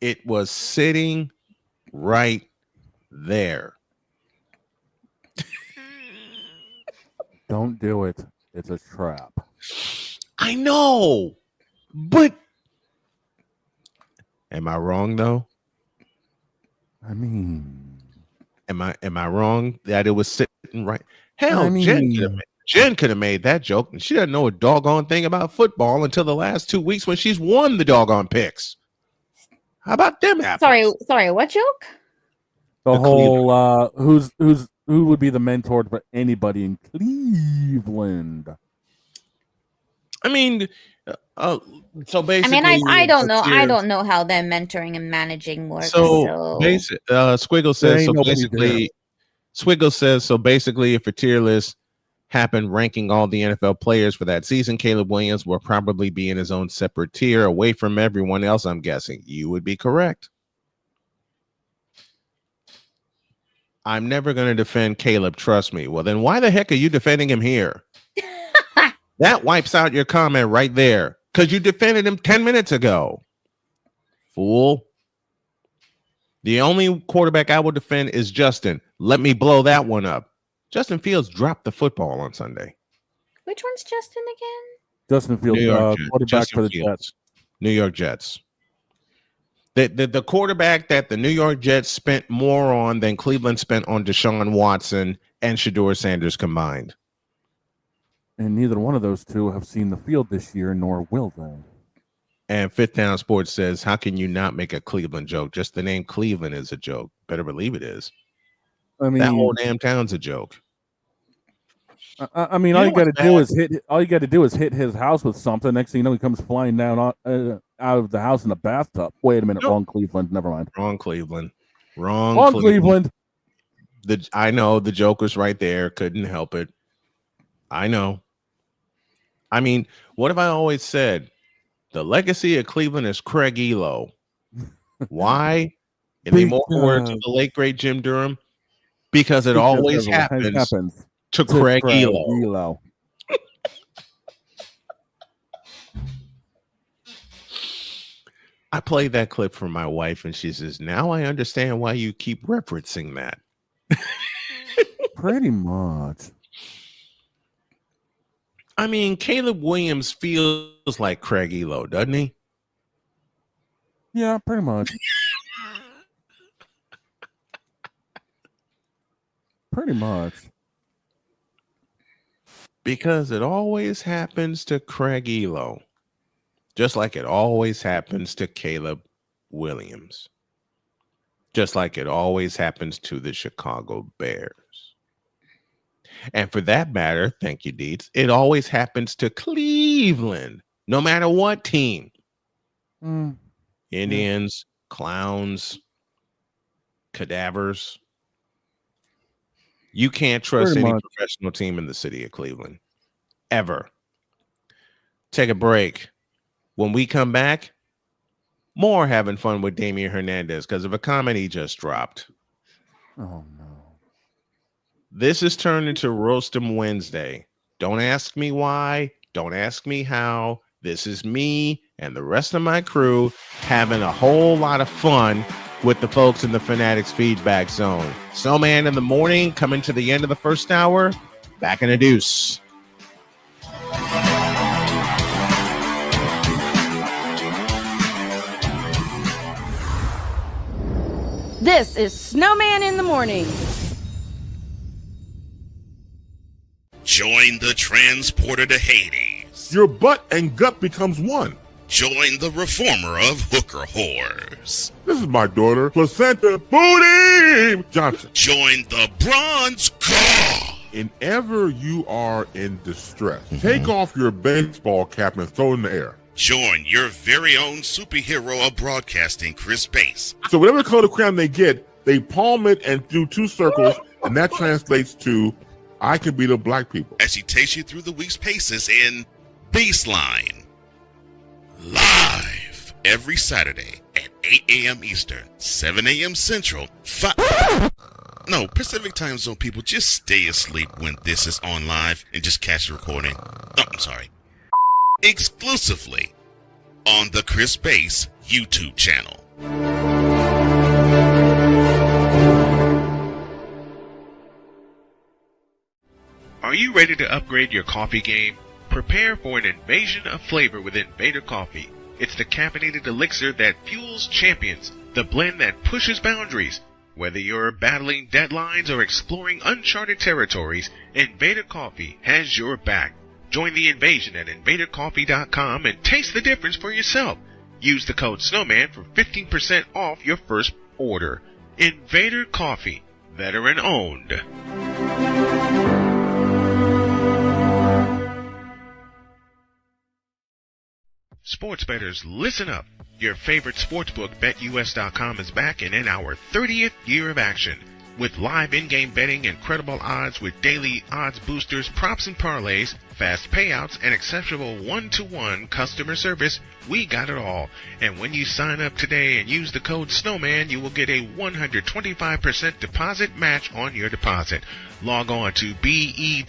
it was sitting right there. Don't do it. It's a trap. I know, but am I wrong though? I mean, am I wrong that it was sitting right? Hell, I mean, Jen could have made that joke, and she doesn't know a doggone thing about football until the last 2 weeks when she's won the doggone picks. How about them apples? Sorry, what joke? The whole who would be the mentor for anybody in Cleveland? I mean, so basically, I mean, I don't know. I don't know how their mentoring and managing works. So, Squiggle says so. Basically, Squiggle says so. Basically, if a tier list happened ranking all the NFL players for that season, Caleb Williams will probably be in his own separate tier, away from everyone else. I'm guessing you would be correct. I'm never going to defend Caleb. Trust me. Well, then why the heck are you defending him here? That wipes out your comment right there because you defended him 10 minutes ago. Fool. The only quarterback I will defend is Justin. Let me blow that one up. Justin Fields dropped the football on Sunday. Which one's Justin again? Justin Fields, quarterback Justin for the Fields. Jets. New York Jets. The quarterback that the New York Jets spent more on than Cleveland spent on Deshaun Watson and Shedeur Sanders combined. And neither one of those two have seen the field this year, nor will they. And Fifth Down Sports says, how can you not make a Cleveland joke? Just the name Cleveland is a joke. Better believe it is. I mean, that whole damn town's a joke. I mean, all you got to do is hit. All you got to do is hit his house with something. Next thing you know, he comes flying down out of the house in a bathtub. Wait a minute, wrong Cleveland. Never mind. Wrong Cleveland. Wrong Cleveland. I know the joke was right there. Couldn't help it. I know. I mean, what have I always said? The legacy of Cleveland is Craig Elo. Why? In the immortal words of the late great Jim Durham, because it always happens to Craig Elo. I played that clip for my wife, and she says, now I understand why you keep referencing that. Pretty much. I mean, Caleb Williams feels like Craig Elo, doesn't he? Yeah, pretty much. Pretty much. Because it always happens to Craig Elo. Just like it always happens to Caleb Williams. Just like it always happens to the Chicago Bears. And for that matter, thank you, Deeds, it always happens to Cleveland, no matter what team. Indians, clowns, cadavers. You can't trust any professional team in the city of Cleveland. Ever. Take a break. When we come back, more having fun with Damian Hernandez because of a comment he just dropped. Oh, no. This is turned into Roast 'em Wednesday. Don't ask me why. Don't ask me how. This is me and the rest of my crew having a whole lot of fun with the folks in the Fanatics Feedback Zone. Snowman in the morning, coming to the end of the first hour. Back in a deuce. This is Snowman in the Morning. Join the transporter to Hades. Your butt and gut becomes one. Join the reformer of hooker whores. This is my daughter, Placenta Booty Johnson. Join the bronze god. Whenever you are in distress, take off your baseball cap and throw it in the air. Join your very own superhero of broadcasting, Chris Bass. So whatever color crayon they get, they palm it and do two circles, and that translates to, I can be the black people. As she takes you through the week's paces in Baseline. Live every Saturday at 8 a.m. Eastern, 7 a.m. Central, Pacific time zone people, just stay asleep when this is on live and just catch the recording. Oh, I'm sorry. Exclusively on the Chris Bass YouTube channel. Are you ready to upgrade your coffee game? Prepare for an invasion of flavor with Invader Coffee. It's the caffeinated elixir that fuels champions, the blend that pushes boundaries. Whether you're battling deadlines or exploring uncharted territories, Invader Coffee has your back. Join the invasion at invadercoffee.com and taste the difference for yourself. Use the code SNOWMAN for 15% off your first order. Invader Coffee, veteran owned. Sports bettors, listen up. Your favorite sportsbook, BetUS.com, is back and in our 30th year of action. With live in-game betting, incredible odds with daily odds boosters, props and parlays, fast payouts, and exceptional one-to-one customer service, we got it all. And when you sign up today and use the code SNOWMAN, you will get a 125% deposit match on your deposit. Log on to betus.com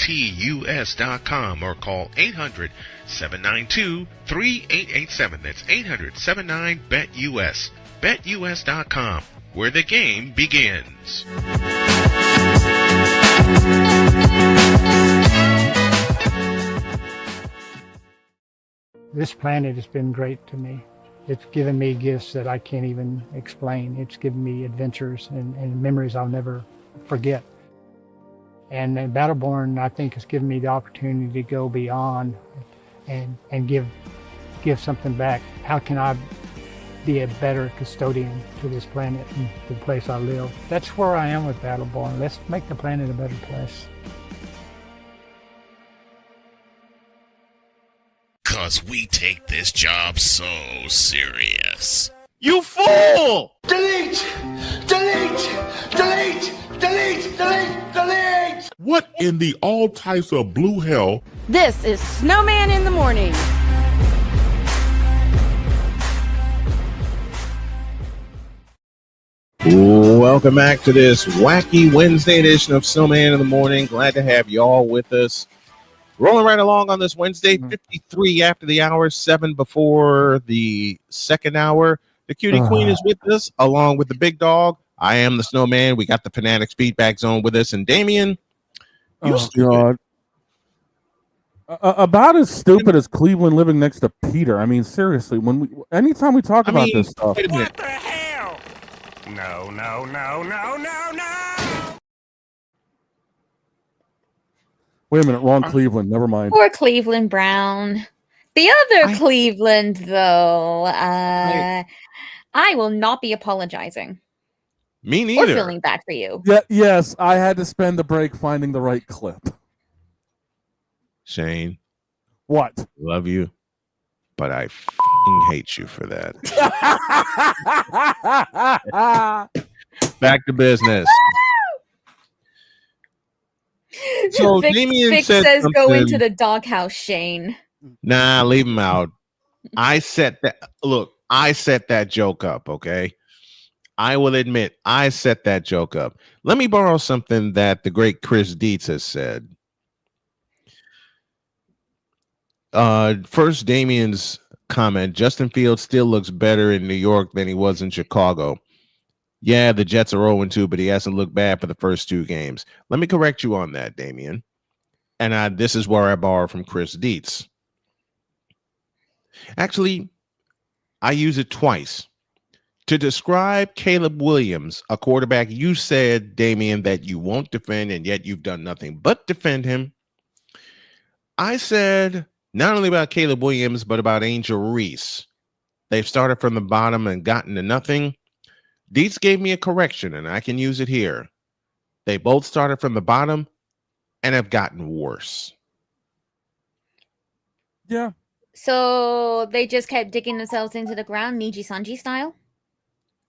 or call 800-792-3887. That's 800-79-BET-US. BetUS.com, where the game begins. This planet has been great to me. It's given me gifts that I can't even explain. It's given me adventures and memories I'll never forget. And Battleborn, I think, has given me the opportunity to go beyond and give something back. How can I be a better custodian to this planet and the place I live? That's where I am with Battleborn. Let's make the planet a better place. 'Cause we take this job so serious. You fool! Delete! Delete! Delete! Delete! Delete! Delete! What in the all types of blue hell? This is Snowman in the Morning. Welcome back to this wacky Wednesday edition of Snowman in the Morning. Glad to have you all with us. Rolling right along on this Wednesday, 53 after the hour, 7 before the second hour. The cutie queen is with us, along with the big dog. I am the Snowman. We got the Fanatics Feedback Zone with us. And Damien, God. About as stupid as Cleveland living next to Peter. I mean, seriously, anytime we talk about this stuff. What the hell? No, no, no, no, no, no! Wait a minute, wrong Cleveland. Never mind. Poor Cleveland Brown. The other Cleveland, though, I will not be apologizing. Me neither. Or feeling bad for you. Yeah, yes, I had to spend the break finding the right clip. Shane. What? Love you, but I f***ing hate you for that. Back to business. So Vic Damien says something. Go into the doghouse, Shane. Nah, leave him out. I set that joke up, okay? I will admit, I set that joke up. Let me borrow something that the great Chris Dietz has said. First, Damien's comment, Justin Fields still looks better in New York than he was in Chicago. Yeah, the Jets are 0-2, but he hasn't looked bad for the first 2 games. Let me correct you on that, Damien. And this is where I borrow from Chris Dietz. Actually, I use it twice. To describe Caleb Williams, a quarterback you said, Damien, that you won't defend, and yet you've done nothing but defend him. I said not only about Caleb Williams, but about Angel Reese. They've started from the bottom and gotten to nothing. Dietz gave me a correction, and I can use it here. They both started from the bottom and have gotten worse. Yeah. So they just kept digging themselves into the ground, Niji Sanji style?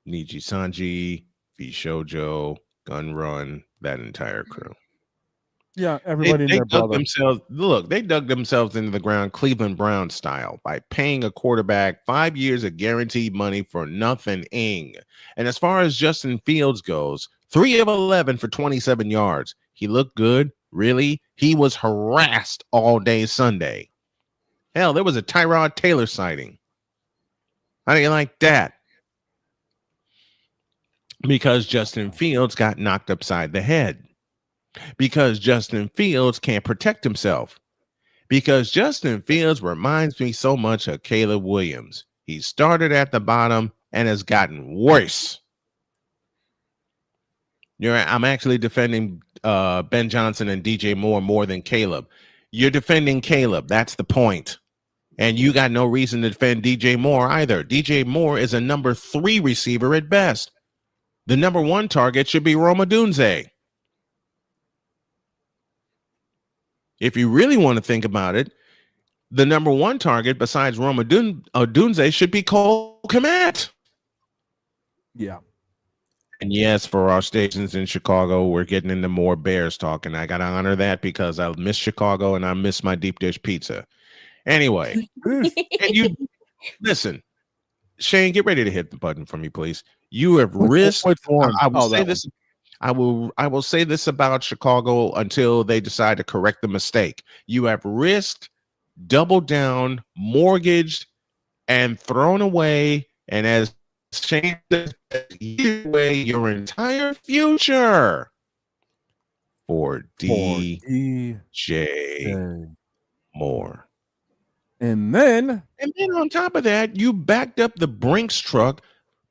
Niji Sanji, Vishojo, Gun Run, that entire crew. Yeah, everybody and their brother. They dug themselves into the ground Cleveland Brown style by paying a quarterback 5 years of guaranteed money for nothing. And as far as Justin Fields goes, 3 of 11 for 27 yards. He looked good. Really? He was harassed all day Sunday. Hell, there was a Tyrod Taylor sighting. How do you like that? Because Justin Fields got knocked upside the head. Because Justin Fields can't protect himself. Because Justin Fields reminds me so much of Caleb Williams. He started at the bottom and has gotten worse. I'm actually defending Ben Johnson and DJ Moore more than Caleb. You're defending Caleb. That's the point. And you got no reason to defend DJ Moore either. DJ Moore is a number 3 receiver at best. The number 1 target should be Roma Dunze. If you really want to think about it, the number 1 target besides Roma Dunze should be Cole Kmet. Yeah. And yes, for our stations in Chicago, we're getting into more Bears talk, and I got to honor that because I miss Chicago and I miss my deep dish pizza. Anyway, and you listen, Shane, get ready to hit the button for me, please. You have risked. I will say this. I will say this about Chicago until they decide to correct the mistake. You have risked, doubled down, mortgaged, and thrown away, and as Shane says, away your entire future for DJ Moore. And then on top of that, you backed up the Brinks truck,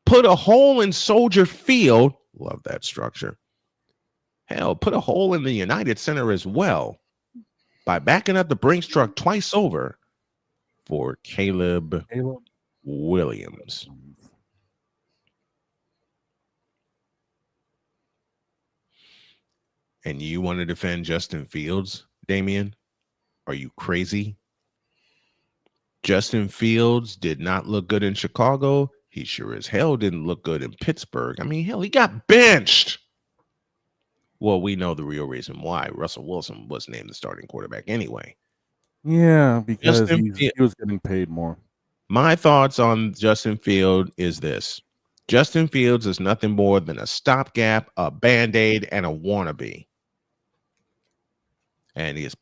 put a hole in Soldier Field. Love that structure. Hell, put a hole in the United Center as well by backing up the Brinks truck twice over for Caleb Williams. And you want to defend Justin Fields, Damian? Are you crazy? Justin Fields did not look good in Chicago. He sure as hell didn't look good in Pittsburgh. I mean, hell, he got benched. Well, we know the real reason why. Russell Wilson was named the starting quarterback anyway. Yeah, because he was getting paid more. My thoughts on Justin Fields is this. Justin Fields is nothing more than a stopgap, a Band-Aid, and a wannabe. And it's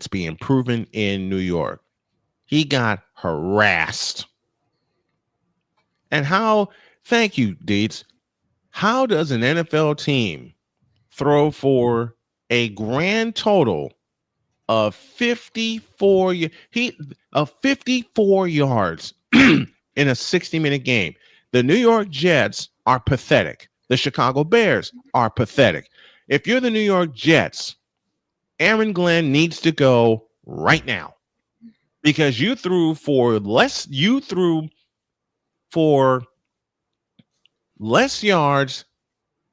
being proven in New York. He got harassed. And thank you, Dietz. How does an NFL team throw for a grand total of 54 yards in a 60-minute game? The New York Jets are pathetic. The Chicago Bears are pathetic. If you're the New York Jets, Aaron Glenn needs to go right now because you threw for less yards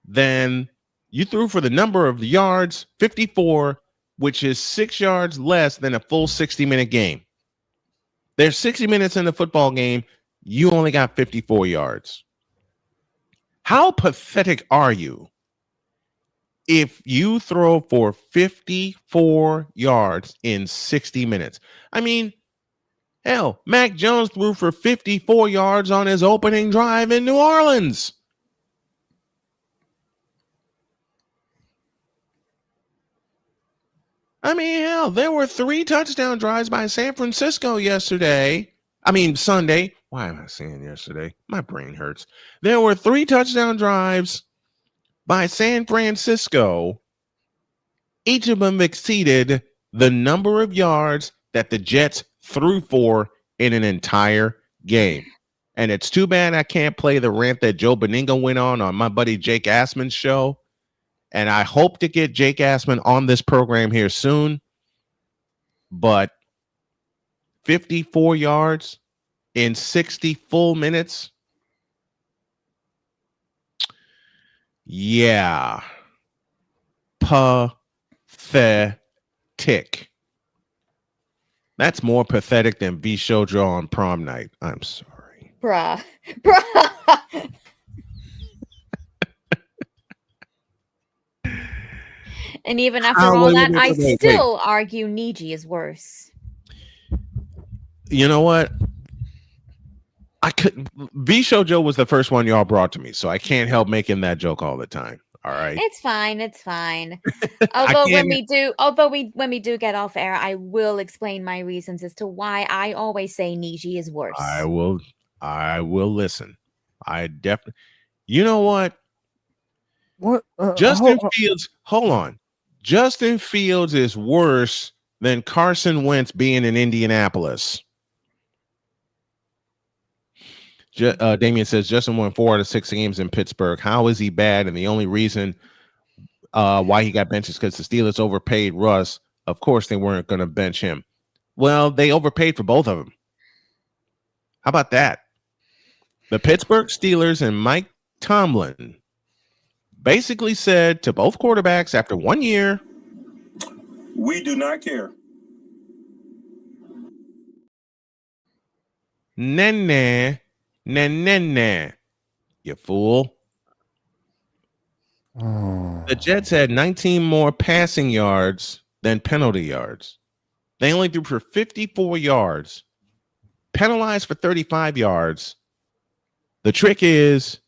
than you threw for the number of yards, 54, which is 6 yards less than a full 60-minute game. There's 60 minutes in the football game. You only got 54 yards. How pathetic are you if you throw for 54 yards in 60 minutes? I mean, hell, Mac Jones threw for 54 yards on his opening drive in New Orleans. I mean, hell, there were 3 touchdown drives by San Francisco Sunday. Why am I saying yesterday? My brain hurts. There were 3 touchdown drives by San Francisco. Each of them exceeded the number of yards that the Jets threw for in an entire game. And it's too bad I can't play the rant that Joe Beningo went on my buddy Jake Assman's show. And I hope to get Jake Assman on this program here soon. but 54 yards in 60 full minutes. Yeah. Pathetic. That's more pathetic than V Shoujo on prom night. I'm sorry. Bruh. And even after all that, I still argue Niji is worse. You know what? I couldn't. V Shoujo was the first one y'all brought to me, so I can't help making that joke all the time. All right. It's fine. It's fine. Although when we do get off air, I will explain my reasons as to why I always say Niji is worse. I will listen. I definitely. You know what? What? Justin Fields. Hold on. Justin Fields is worse than Carson Wentz being in Indianapolis. Damien says Justin won 4 out of 6 games in Pittsburgh. How is he bad? And the only reason why he got benched is because the Steelers overpaid Russ. Of course, they weren't going to bench him. Well, they overpaid for both of them. How about that? The Pittsburgh Steelers and Mike Tomlin basically said to both quarterbacks after 1 year, we do not care. Nah, you fool. The Jets had 19 more passing yards than penalty yards. They only threw for 54 yards, penalized for 35 yards. The trick is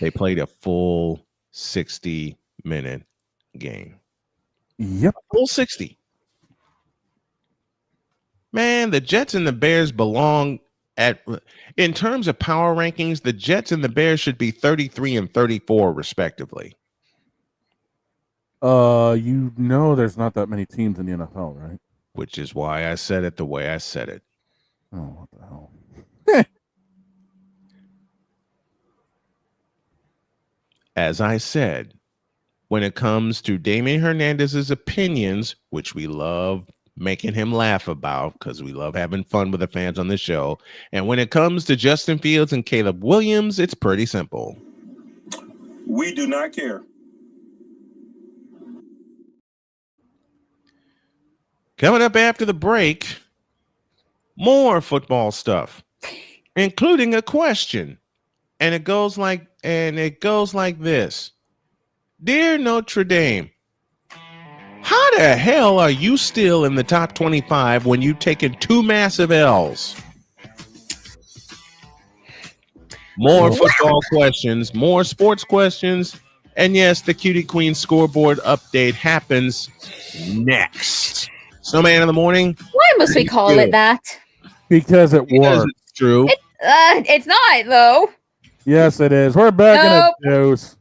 they played a full 60-minute game. Yep. Full 60. Man, the Jets and the Bears belong in terms of power rankings, the Jets and the Bears should be 33 and 34 respectively. You know there's not that many teams in the NFL, right? Which is why I said it the way I said it. Oh, what the hell? As I said, when it comes to Damien Hernandez's opinions, which we love making him laugh about because we love having fun with the fans on the show. And when it comes to Justin Fields and Caleb Williams, it's pretty simple. We do not care. Coming up after the break, more football stuff, including a question. And it goes like this. Dear Notre Dame, how the hell are you still in the top 25 when you've taken 2 massive L's? More football questions, more sports questions, and yes, the Cutie Queen scoreboard update happens next. Snowman in the morning. Why must we call it that? Because it works. It's true. It's not, though. Yes, it is. We're back in the news.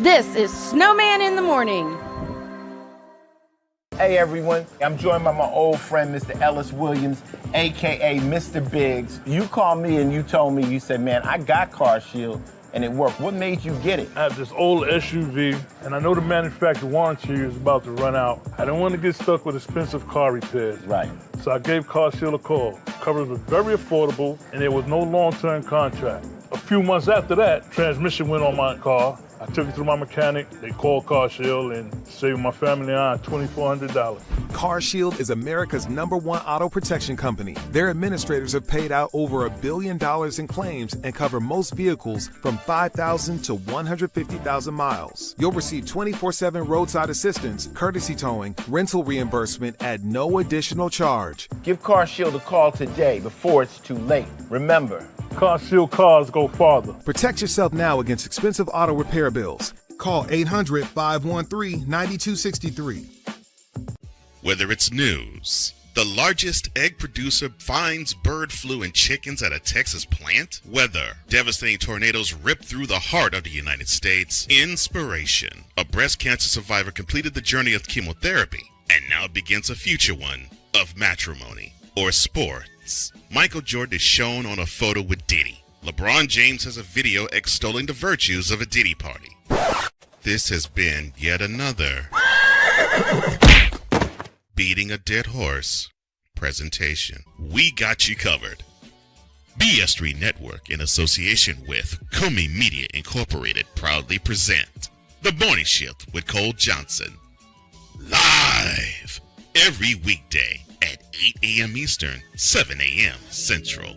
This is Snowman in the Morning. Hey everyone, I'm joined by my old friend, Mr. Ellis Williams, AKA Mr. Biggs. You called me and you told me, you said, man, I got Car Shield and it worked. What made you get it? I have this old SUV and I know the manufacturer warranty is about to run out. I didn't want to get stuck with expensive car repairs. Right. So I gave Car Shield a call. Coverage was very affordable and there was no long-term contract. A few months after that, transmission went on my car. I took it to my mechanic, they called Car Shield and saved my family and I $2,400. Car Shield is America's #1 auto protection company. Their administrators have paid out over $1 billion in claims and cover most vehicles from 5,000 to 150,000 miles. You'll receive 24/7 roadside assistance, courtesy towing, rental reimbursement at no additional charge. Give Car Shield a call today before it's too late. Remember, Car Shield cars go farther. Protect yourself now against expensive auto repair bills. Call 800-513-9263. Whether it's news, the largest egg producer finds bird flu in chickens at a Texas plant, weather, devastating tornadoes rip through the heart of the United States, inspiration, a breast cancer survivor completed the journey of chemotherapy and now begins a future one of matrimony or sports. Michael Jordan is shown on a photo with Diddy. LeBron James has a video extolling the virtues of a Diddy party. This has been yet another beating a dead horse presentation. We got you covered. BS3 Network, in association with Comey Media Incorporated, proudly present The Morning Shift with Cole Johnson. Live every weekday at 8 a.m. Eastern, 7 a.m. Central.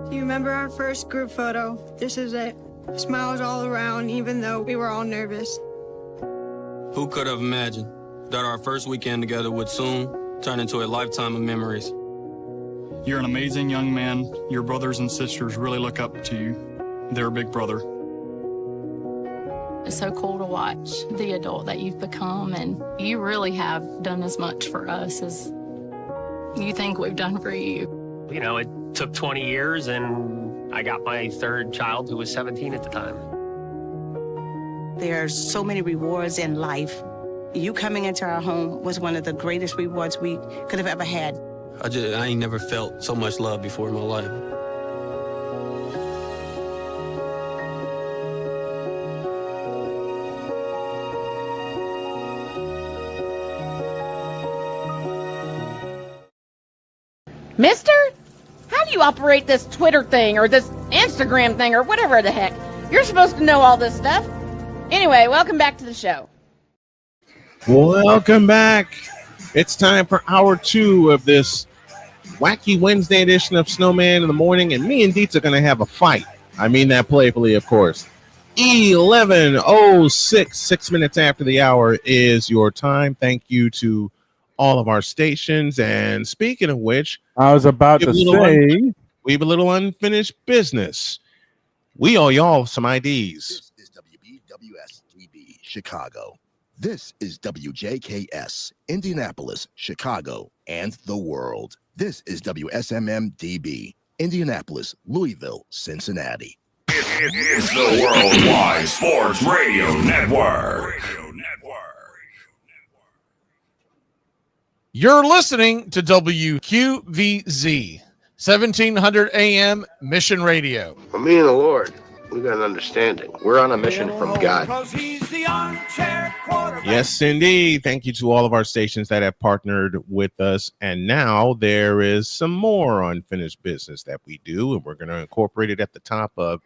Do you remember our first group photo? This is it. Smiles all around, even though we were all nervous. Who could have imagined that our first weekend together would soon turn into a lifetime of memories? You're an amazing young man. Your brothers and sisters really look up to you. They're a big brother. It's so cool to watch the adult that you've become, and you really have done as much for us as you think we've done for you. You know, it took 20 years, and I got my third child who was 17 at the time. There are so many rewards in life. You coming into our home was one of the greatest rewards we could have ever had. I ain't never felt so much love before in my life. Mister? How do you operate this Twitter thing or this Instagram thing or whatever the heck? You're supposed to know all this stuff. Anyway, welcome back to the show. Welcome back. It's time for hour 2 of this wacky Wednesday edition of Snowman in the Morning, and me and Dietz are going to have a fight. I mean that playfully, of course. 11:06, 6 minutes after the hour is your time. Thank you to all of our stations. And speaking of which, I was about to say, we have a little unfinished business. We owe y'all some IDs. This is WBWS-TV, Chicago. This is WJKS, Indianapolis, Chicago, and the world. This is WSMM-DB, Indianapolis, Louisville, Cincinnati. It's the Worldwide Sports Radio Network. You're listening to WQVZ, 1700 AM Mission Radio. For me and the Lord, we got an understanding. We're on a mission from God. Yes, indeed. Thank you to all of our stations that have partnered with us. And now there is some more unfinished business that we do, and we're going to incorporate it at the top of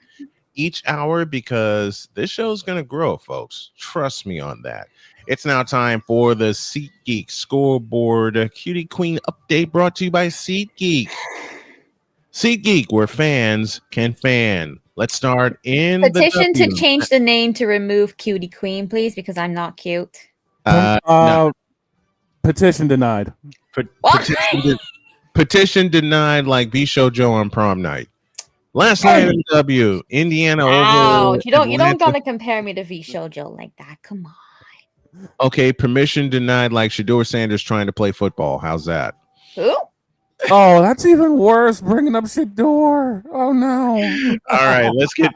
each hour because this show is going to grow, folks. Trust me on that. It's now time for the SeatGeek Scoreboard Cutie Queen Update brought to you by SeatGeek. SeatGeek, where fans can fan. Let's start in Petition the to change the name to remove Cutie Queen, please, because I'm not cute. No. Petition denied. Petition denied, like B-Show Joe on prom night. Last night in W, Indiana over. You don't gotta compare me to V Show Joe like that. Come on. Okay, permission denied, like Shador Sanders trying to play football. How's that? Who? Oh, that's even worse. Bringing up Shador. Oh no. All right, let's get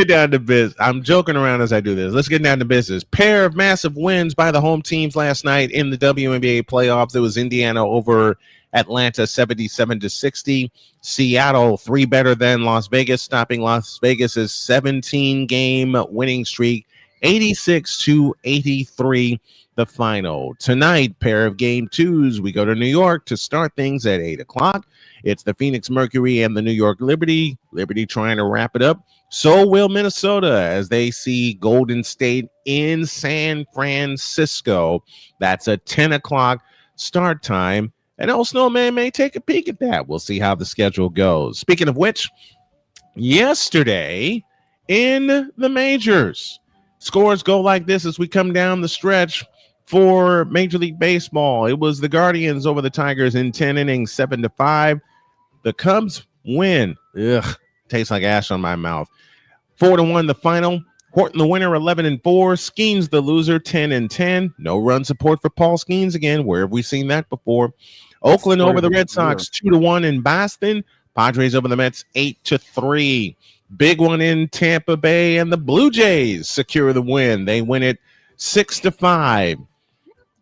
down to business. I'm joking around as I do this. Let's get down to business. Pair of massive wins by the home teams last night in the WNBA playoffs. It was Indiana over Atlanta 77-60. Seattle 3 better than Las Vegas, stopping Las Vegas's 17-game winning streak. 86-83, the final. Tonight, pair of game 2s. We go to New York to start things at 8 o'clock. It's the Phoenix Mercury and the New York Liberty. Liberty trying to wrap it up. So will Minnesota as they see Golden State in San Francisco. That's a 10 o'clock start time. And old Snowman may take a peek at that. We'll see how the schedule goes. Speaking of which, yesterday in the majors, scores go like this as we come down the stretch for Major League Baseball. It was the Guardians over the Tigers in 10 innings, 7-5. The Cubs win. Ugh, tastes like ash on my mouth. 4-1 the final. Horton the winner, 11-4. Skeens the loser, 10-10. No run support for Paul Skeens again. Where have we seen that before? Oakland over the Red Sox, 2-1 in Boston. Padres over the Mets, 8-3. Big one in Tampa Bay, and the Blue Jays secure the win. They win it 6-5.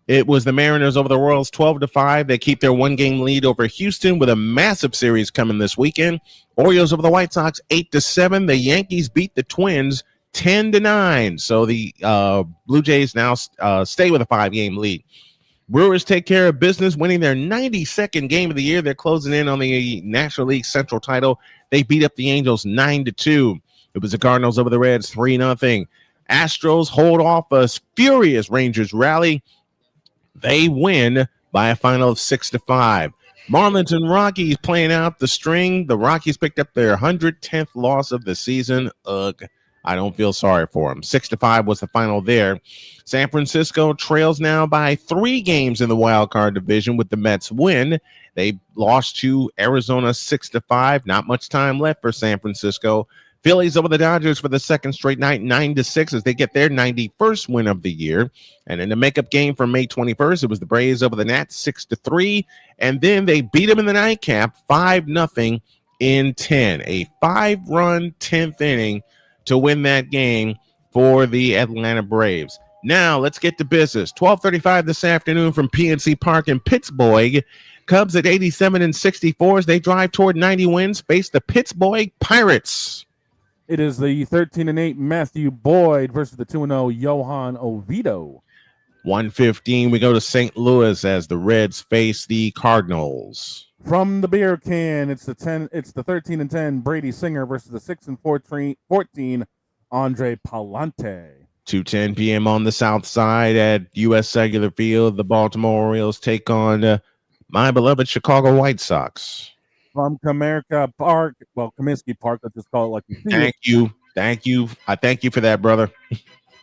It was the Mariners over the Royals 12-5. They keep their one-game lead over Houston with a massive series coming this weekend. Orioles over the White Sox 8-7. The Yankees beat the Twins 10-9. So the Blue Jays now stay with a 5-game lead. Brewers take care of business, winning their 92nd game of the year. They're closing in on the National League Central title. They beat up the Angels 9-2. It was the Cardinals over the Reds 3-0. Astros hold off a furious Rangers rally. They win by a final of 6-5. Marlins and Rockies playing out the string. The Rockies picked up their 110th loss of the season. Ugh. I don't feel sorry for them. 6-5 was the final there. San Francisco trails now by 3 games in the wild card division with the Mets win. They lost to Arizona 6-5. Not much time left for San Francisco. Phillies over the Dodgers for the second straight night, 9-6, as they get their 91st win of the year. And in the makeup game for May 21st, it was the Braves over the Nats 6-3. And then they beat them in the nightcap 5-0 in 10. A 5-run 10th inning to win that game for the Atlanta Braves. Now, let's get to business. 12:35 this afternoon from PNC Park in Pittsburgh. Cubs at 87-64 as they drive toward 90 wins, face the Pittsburgh Pirates. It is the 13-8 Matthew Boyd versus the 2-0 Johan Oviedo. 1:15, we go to St. Louis as the Reds face the Cardinals. From the beer can, it's the 13-10 Brady Singer versus the 6-14 Andre Palante. 2:10 p.m. on the south side at U.S. Cellular Field. The Baltimore Orioles take on my beloved Chicago White Sox. From Comerica Park, well, Comiskey Park, let's just call it like you see. Thank you. I thank you for that, brother.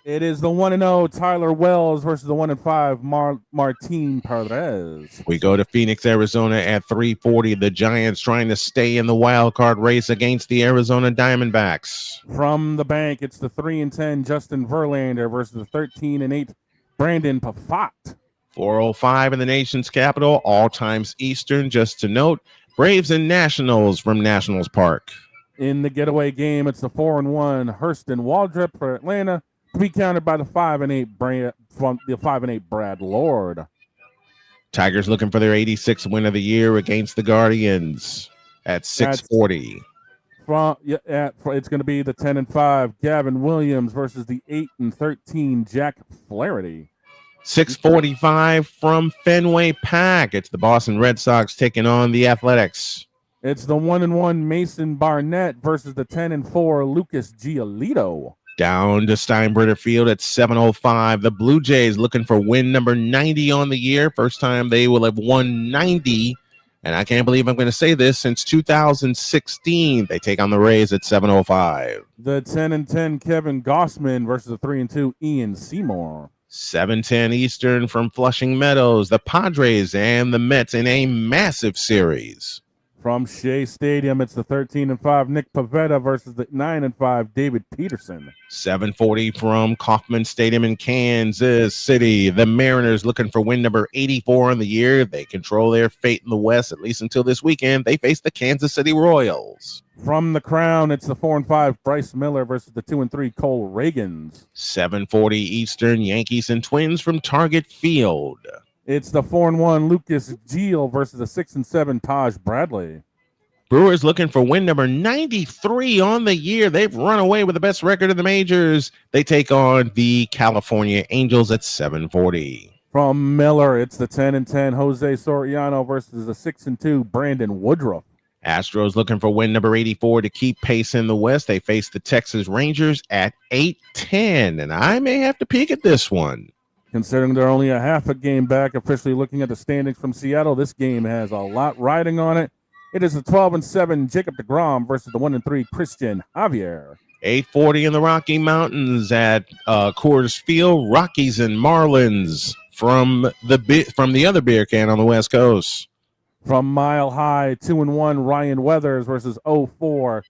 It is the 1-0 Tyler Wells versus the 1-5 Martin Perez. We go to Phoenix, Arizona at 3:40. The Giants trying to stay in the wild card race against the Arizona Diamondbacks. From the bank, it's the 3-10 Justin Verlander versus the 13-8 Brandon Pafat. 4:05 in the nation's capital, all times Eastern. Just to note, Braves and Nationals from Nationals Park. In the getaway game, it's the 4-1 Hurston Waldrop for Atlanta, to be countered by the 5-8 Brad Lord. Tigers looking for their 86th win of the year against the Guardians at 6:40. It's going to be the 10-5 Gavin Williams versus the 8-13 Jack Flaherty. 6:45 from Fenway Park. It's the Boston Red Sox taking on the Athletics. It's the 1-1 Mason Barnett versus the 10-4 Lucas Giolito. Down to Steinbrenner Field at 7:05. The Blue Jays looking for win number 90 on the year. First time they will have won 90. And I can't believe I'm going to say this, since 2016. They take on the Rays at 7:05. The 10-10 Kevin Gossman versus the 3-2 Ian Seymour. 7:10 Eastern from Flushing Meadows. The Padres and the Mets in a massive series. From Shea Stadium, it's the 13-5 Nick Pivetta versus the 9-5 David Peterson. 7:40 from Kauffman Stadium in Kansas City. The Mariners looking for win number 84 on the year. They control their fate in the West, at least until this weekend. They face the Kansas City Royals. From the Crown, it's the 4-5 Bryce Miller versus the 2-3 Cole Reagans. 7:40 Eastern, Yankees and Twins from Target Field. It's the 4-1 Lucas Giel versus the 6-7 Taj Bradley. Brewers looking for win number 93 on the year. They've run away with the best record in the majors. They take on the California Angels at 7:40. From Miller, it's the 10-10 Jose Soriano versus the 6-2 Brandon Woodruff. Astros looking for win number 84 to keep pace in the West. They face the Texas Rangers at 8:10, and I may have to peek at this one. Considering they're only a half a game back, officially looking at the standings from Seattle, this game has a lot riding on it. It is the 12-7 Jacob deGrom versus the 1-3 Christian Javier. 8:40 in the Rocky Mountains at Coors Field. Rockies and Marlins from the other beer can on the West Coast. From Mile High, 2-1 Ryan Weathers versus 0-4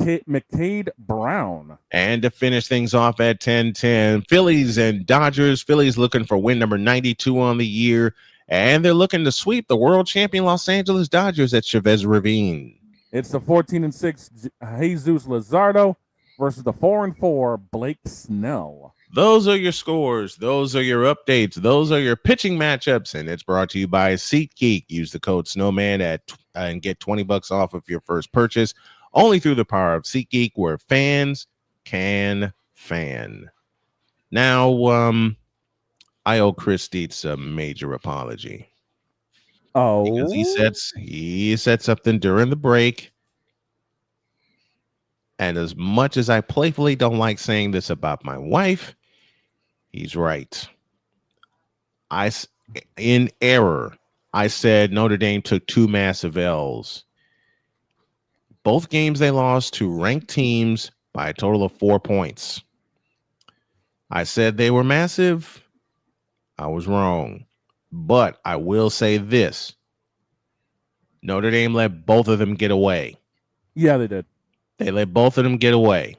McCade Brown. And to finish things off at 10:10, Phillies and Dodgers. Phillies looking for win number 92 on the year, and they're looking to sweep the world champion Los Angeles Dodgers at Chavez Ravine. It's the 14-6 Jesus Luzardo versus the 4-4 Blake Snell. Those are your scores. Those are your updates. Those are your pitching matchups, and it's brought to you by SeatGeek. Use the code Snowman and get $20 off of your first purchase. Only through the power of SeatGeek, where fans can fan. Now, I owe Chris Dietz a major apology. Oh, because he said something during the break. And as much as I playfully don't like saying this about my wife, he's right. In error, I said Notre Dame took 2 massive L's. Both games they lost to ranked teams by a total of 4 points. I said they were massive. I was wrong. But I will say this. Notre Dame let both of them get away. Yeah, they did. They let both of them get away.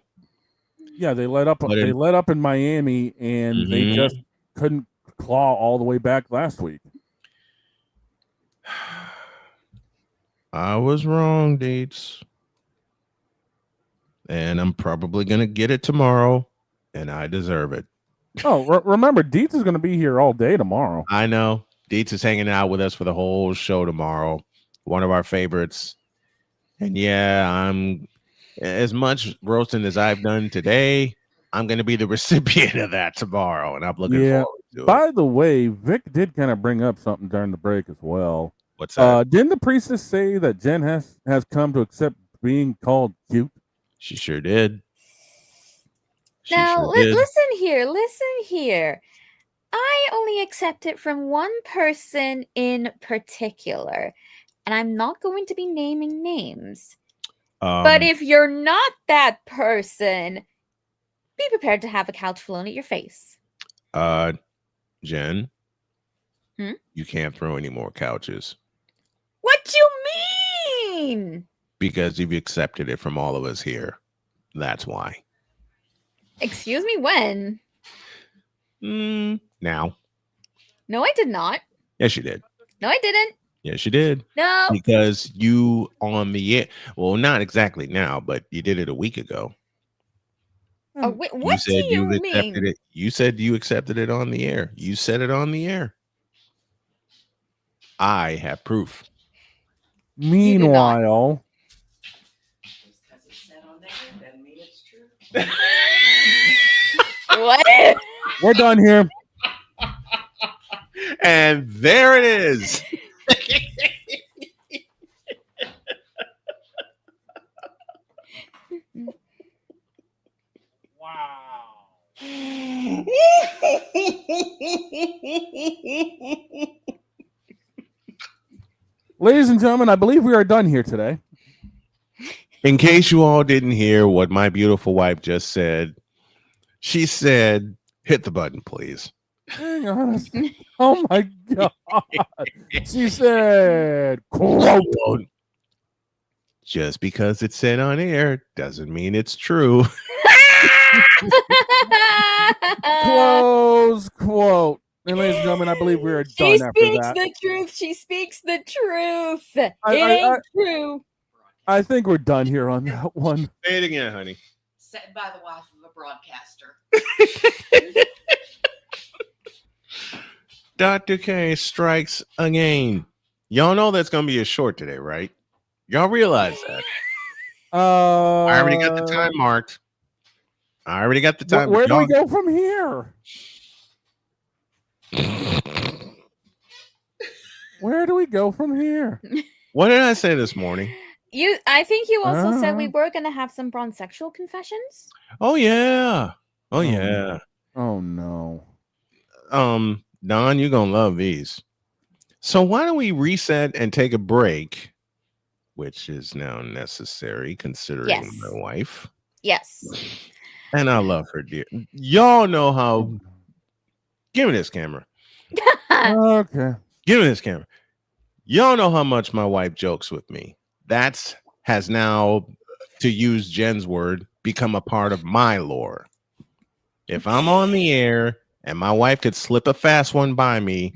Yeah, they let up in Miami, and they just couldn't claw all the way back last week. I was wrong, Deets. And I'm probably going to get it tomorrow, and I deserve it. Oh, remember, Deets is going to be here all day tomorrow. I know. Deets is hanging out with us for the whole show tomorrow. One of our favorites. And yeah, I'm as much roasting as I've done today. I'm going to be the recipient of that tomorrow, and I'm looking forward to it. By the way, Vic did kind of bring up something during the break as well. What's that? Didn't the priestess say that Jen has come to accept being called cute? She sure did. Now, listen here. I only accept it from one person in particular, and I'm not going to be naming names. But if you're not that person, be prepared to have a couch flown at your face. Jen, you can't throw any more couches. What you mean? Because you've accepted it from all of us here. That's why. Excuse me, when? Now. No, I did not. Yes, you did. No, I didn't. Yes, you did. No. Because you on the air. Well, not exactly now, but you did it a week ago. Oh, wait, what do you mean? It. You said you accepted it on the air. You said it on the air. I have proof. Meanwhile, what? We're done here. And there it is. Ladies and gentlemen, I believe we are done here today. In case you all didn't hear what my beautiful wife just said, she said, hit the button, please. Hang on. Oh my God. She said, quote. Just because it's said on air doesn't mean it's true. Close quote. And ladies and gentlemen, I believe we are done after that. She speaks the truth. She speaks the truth. It ain't true. I think we're done here on that one. Say it again, honey. Said by the wife of a broadcaster. Dr. K strikes again. Y'all know that's going to be a short today, right? Y'all realize that? I already got the time marked. Where do we go from here? Where do we go from here? What did I say this morning? I think you also said we were going to have some Bronsexual confessions. Oh yeah. Oh yeah. Oh no. Don, you're gonna love these. So why don't we reset and take a break, which is now necessary considering my wife. Yes. And I love her, dear. Y'all know how. Give me this camera. Okay. Give me this camera. Y'all know how much my wife jokes with me. That has now, to use Jen's word, become a part of my lore. If I'm on the air and my wife could slip a fast one by me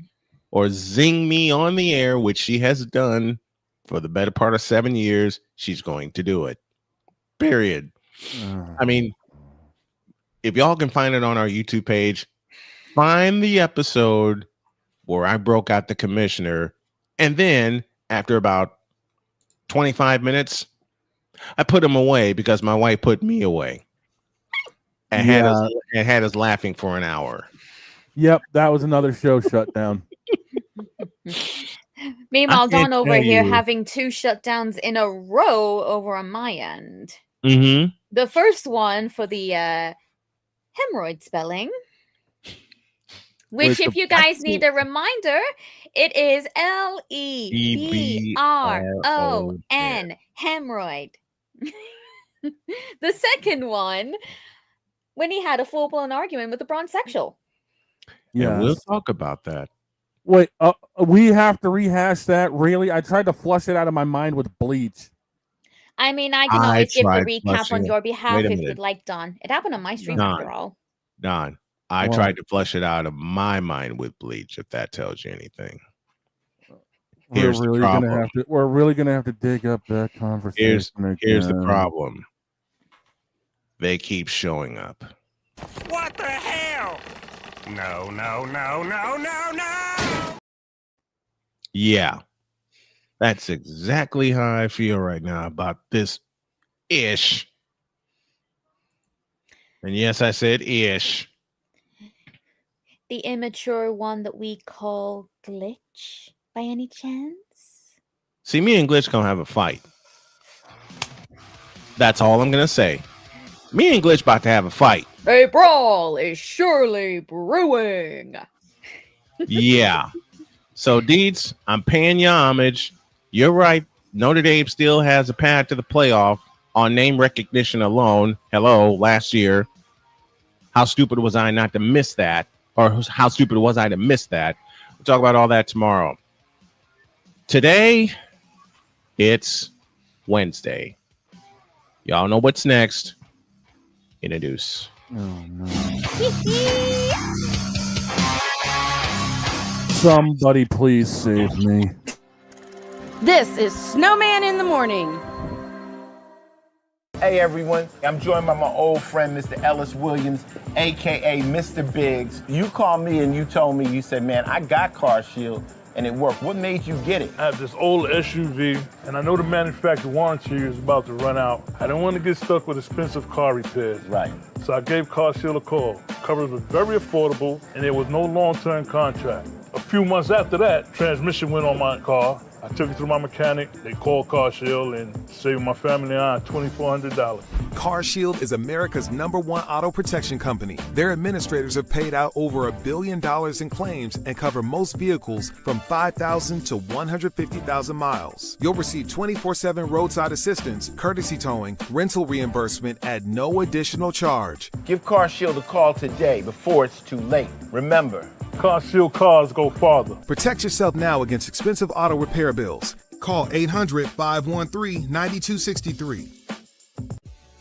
or zing me on the air, which she has done for the better part of 7 years, she's going to do it. Period. I mean, if y'all can find it on our YouTube page, find the episode where I broke out the commissioner. And then after about 25 minutes, I put him away because my wife put me away. And had us laughing for an hour. Yep, that was another show shut down. Meanwhile, Don over here having 2 shutdowns in a row over on my end. Mm-hmm. The first one for the hemorrhoid spelling, which, if you guys need a reminder, it is Lebron, hemorrhoid. The second one, when he had a full-blown argument with the Bronsexual. Yeah, we'll talk about that. Wait, we have to rehash that? Really? I tried to flush it out of my mind with bleach. I mean, I can always give the recap on your behalf if you'd like, Don. It happened on my stream after all. Don, I tried to flush it out of my mind with bleach, if that tells you anything. We're really gonna have to dig up that conversation. Here's the problem. They keep showing up. What the hell? No, no, no, no, no, no! Yeah. That's exactly how I feel right now about this ish. And yes, I said ish. The immature one that we call Glitch, by any chance? See, me and Glitch gonna have a fight. That's all I'm gonna say. Me and Glitch about to have a fight. A brawl is surely brewing. Yeah. So, Deeds, I'm paying you homage. You're right. Notre Dame still has a path to the playoff on name recognition alone. Hello, last year. How stupid was I not to miss that? Or how stupid was I to miss that? We'll talk about all that tomorrow. Today, it's Wednesday. Y'all know what's next. Introduce. Oh, no. Somebody please save me. This is Snowman in the Morning. Hey everyone, I'm joined by my old friend, Mr. Ellis Williams, aka Mr. Biggs. You called me and you told me, you said, man, I got Car Shield and it worked. What made you get it? I have this old SUV, and I know the manufacturer warranty is about to run out. I don't want to get stuck with expensive car repairs. Right. So I gave Car Shield a call. Coverage was very affordable, and there was no long-term contract. A few months after that, transmission went on my car. I took it to my mechanic. They called Car Shield and saved my family and I $2,400. Car Shield is America's #1 auto protection company. Their administrators have paid out over $1 billion in claims and cover most vehicles from 5,000 to 150,000 miles. You'll receive 24/7 roadside assistance, courtesy towing, rental reimbursement at no additional charge. Give Car Shield a call today before it's too late. Remember, Car Shield cars go farther. Protect yourself now against expensive auto repair bills. Call 800-513-9263.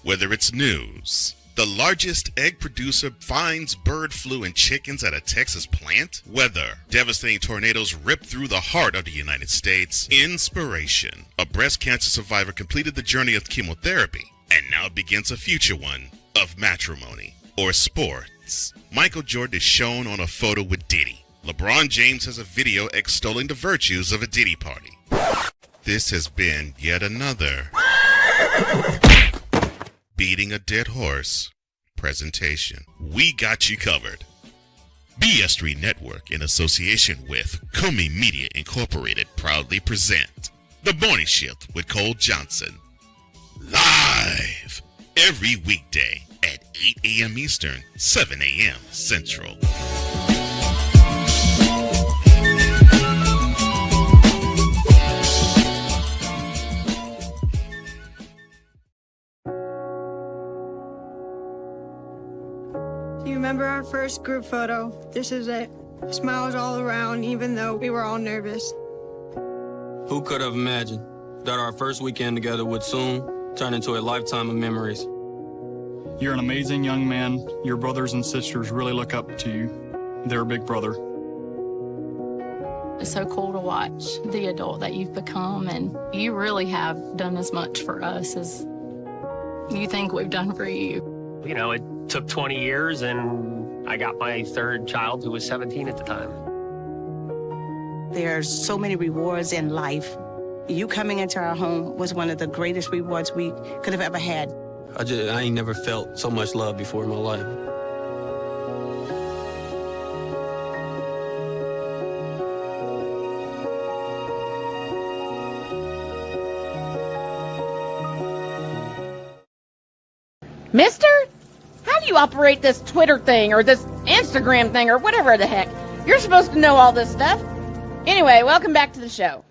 Whether it's news, the largest egg producer finds bird flu in chickens at a Texas plant, weather, devastating tornadoes rip through the heart of the United States, inspiration, a breast cancer survivor completed the journey of chemotherapy and now begins a future one of matrimony or sports. Michael Jordan is shown on a photo with Diddy. LeBron James has a video extolling the virtues of a Diddy party. This has been yet another beating a dead horse presentation. We got you covered. BS3 Network, in association with Comey Media Incorporated, proudly present The Morning Shift with Cole Johnson. Live every weekday at 8 a.m. Eastern, 7 a.m. Central. Do you remember our first group photo? This is it. Smiles all around, even though we were all nervous. Who could have imagined that our first weekend together would soon turn into a lifetime of memories? You're an amazing young man. Your brothers and sisters really look up to you. They're a big brother. It's so cool to watch the adult that you've become, and you really have done as much for us as you think we've done for you. You know, it took 20 years, and I got my third child who was 17 at the time. There's so many rewards in life. You coming into our home was one of the greatest rewards we could have ever had. I ain't never felt so much love before in my life. Mister? How do you operate this Twitter thing or this Instagram thing or whatever the heck? You're supposed to know all this stuff. Anyway, welcome back to the show.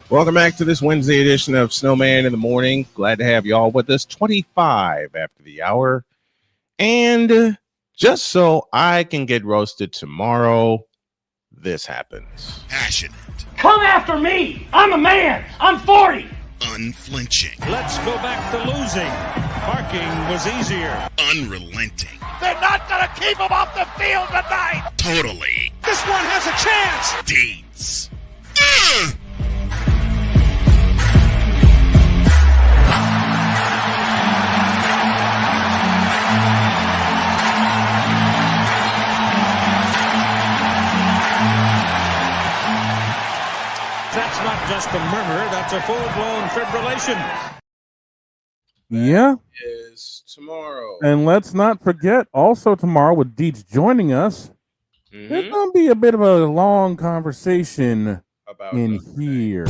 Welcome back to this Wednesday edition of Snowman in the Morning. Glad to have you all with us. 25 after the hour. And just so I can get roasted tomorrow, this happens. Passionate. Come after me! I'm a man! I'm 40! Unflinching. Let's go back to losing. Parking was easier. Unrelenting. They're not gonna keep him off the field tonight! Totally. This one has a chance! Deeds. That's not just a murmur, that's a full-blown fibrillation. Yeah. Is tomorrow. And let's not forget, also tomorrow with Deej joining us, there's going to be a bit of a long conversation about in here.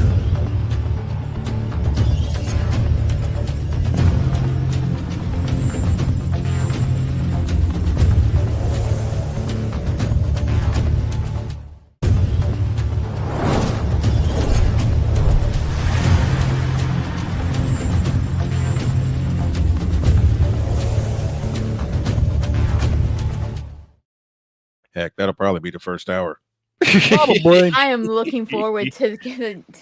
Heck, that'll probably be the first hour. Probably. I am looking forward to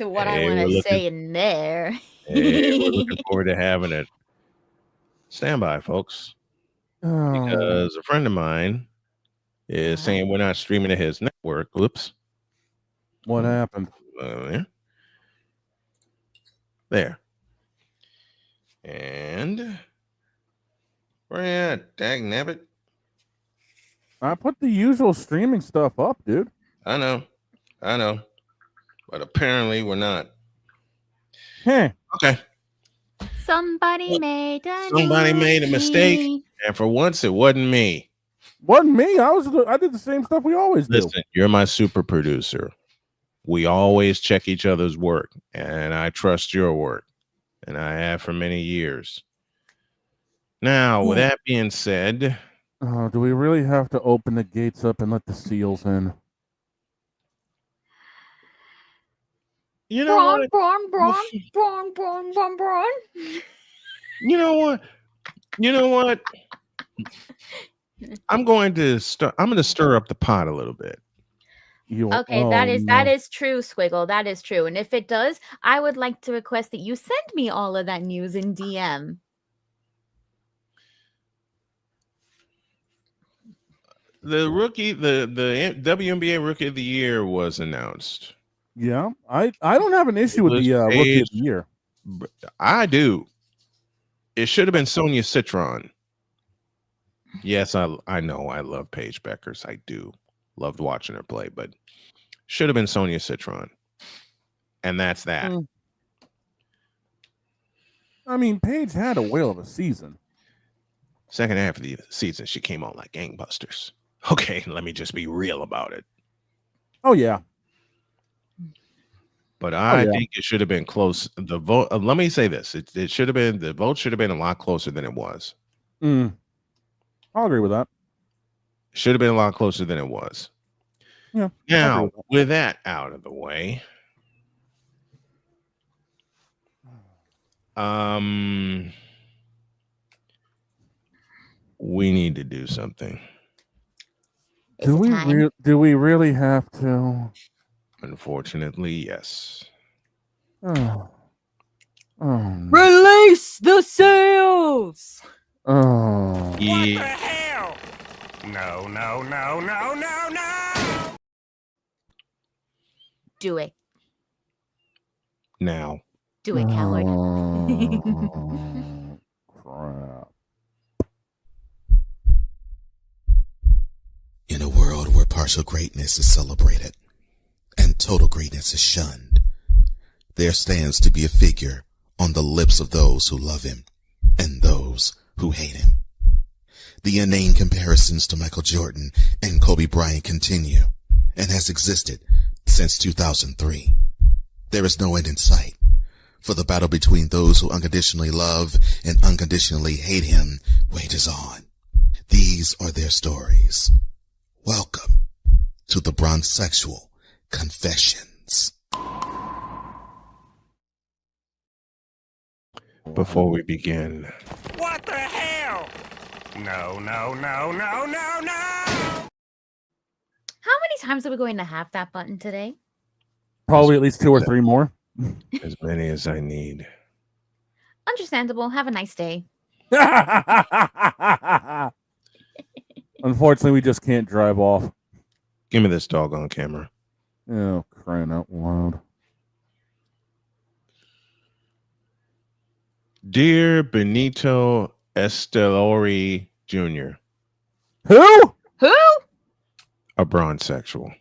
what I want to say in there. Hey, we're looking forward to having it. Stand by, folks. Because a friend of mine is saying we're not streaming to his network. Whoops. What happened? There. And where you at? Dang nabbit. I put the usual streaming stuff up, dude. I know. But apparently we're not. Hey. Okay. Somebody made a mistake, and for once it wasn't me. Wasn't me. I did the same stuff we always do. Listen, you're my super producer. We always check each other's work, and I trust your work, and I have for many years. Now, with that being said, do we really have to open the gates up and let the seals in? You know Braun. You know what? I'm going to stir up the pot a little bit. Okay, that is true, Squiggle. That is true. And if it does, I would like to request that you send me all of that news in DM. The WNBA Rookie of the Year was announced. Yeah, I don't have an issue with the Rookie of the Year. I do. It should have been Sonia Citron. Yes, I know I love Paige Beckers. I do. Loved watching her play, but should have been Sonia Citron. And that's that. I mean, Paige had a whale of a season. Second half of the season, she came on like gangbusters. Okay, let me just be real about it. Oh, yeah. But I think it should have been close. The vote. Let me say this: it should have been, the vote should have been a lot closer than it was. I'll agree with that. Should have been a lot closer than it was. Yeah. Now, with that out of the way, we need to do something. Do we really have to? Unfortunately, yes. Oh. Release the seals. Oh. What the hell? No. Do it. Now. Do it, coward. Crap. In a world where partial greatness is celebrated and total greatness is shunned, there stands to be a figure on the lips of those who love him and those who hate him. The inane comparisons to Michael Jordan and Kobe Bryant continue and has existed since 2003. There is no end in sight, for the battle between those who unconditionally love and unconditionally hate him wages on. These are their stories. Welcome to the Bronsexual Confessions. Before we begin, What the hell? No, no, no, no, no, no! How many times are we going to have that button today? Probably at least 2 or 3 more. as many as I need. Understandable. Have a nice day. Unfortunately, we just can't drive off. Give me this doggone camera. Oh, crying out loud. Dear Benito Estelori Jr. Who? Who? A bronsexual.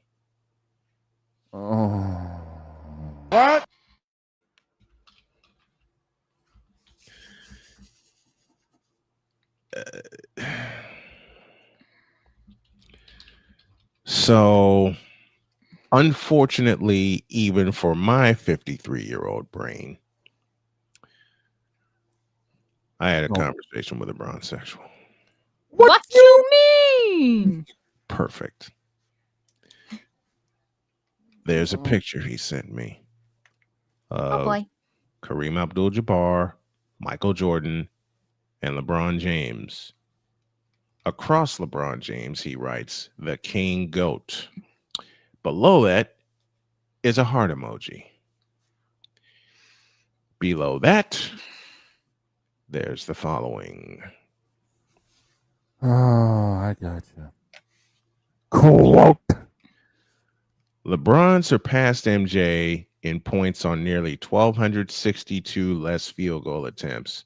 Oh. What? So, unfortunately, even for my 53-year-old brain, I had a conversation with a bronsexual. What you mean? Perfect. There's a picture he sent me of boy. Kareem Abdul-Jabbar, Michael Jordan, and LeBron James. Across LeBron James, he writes, the King Goat. Below that is a heart emoji. Below that, there's the following. Oh, I got you. Quote. LeBron surpassed MJ in points on nearly 1,262 less field goal attempts.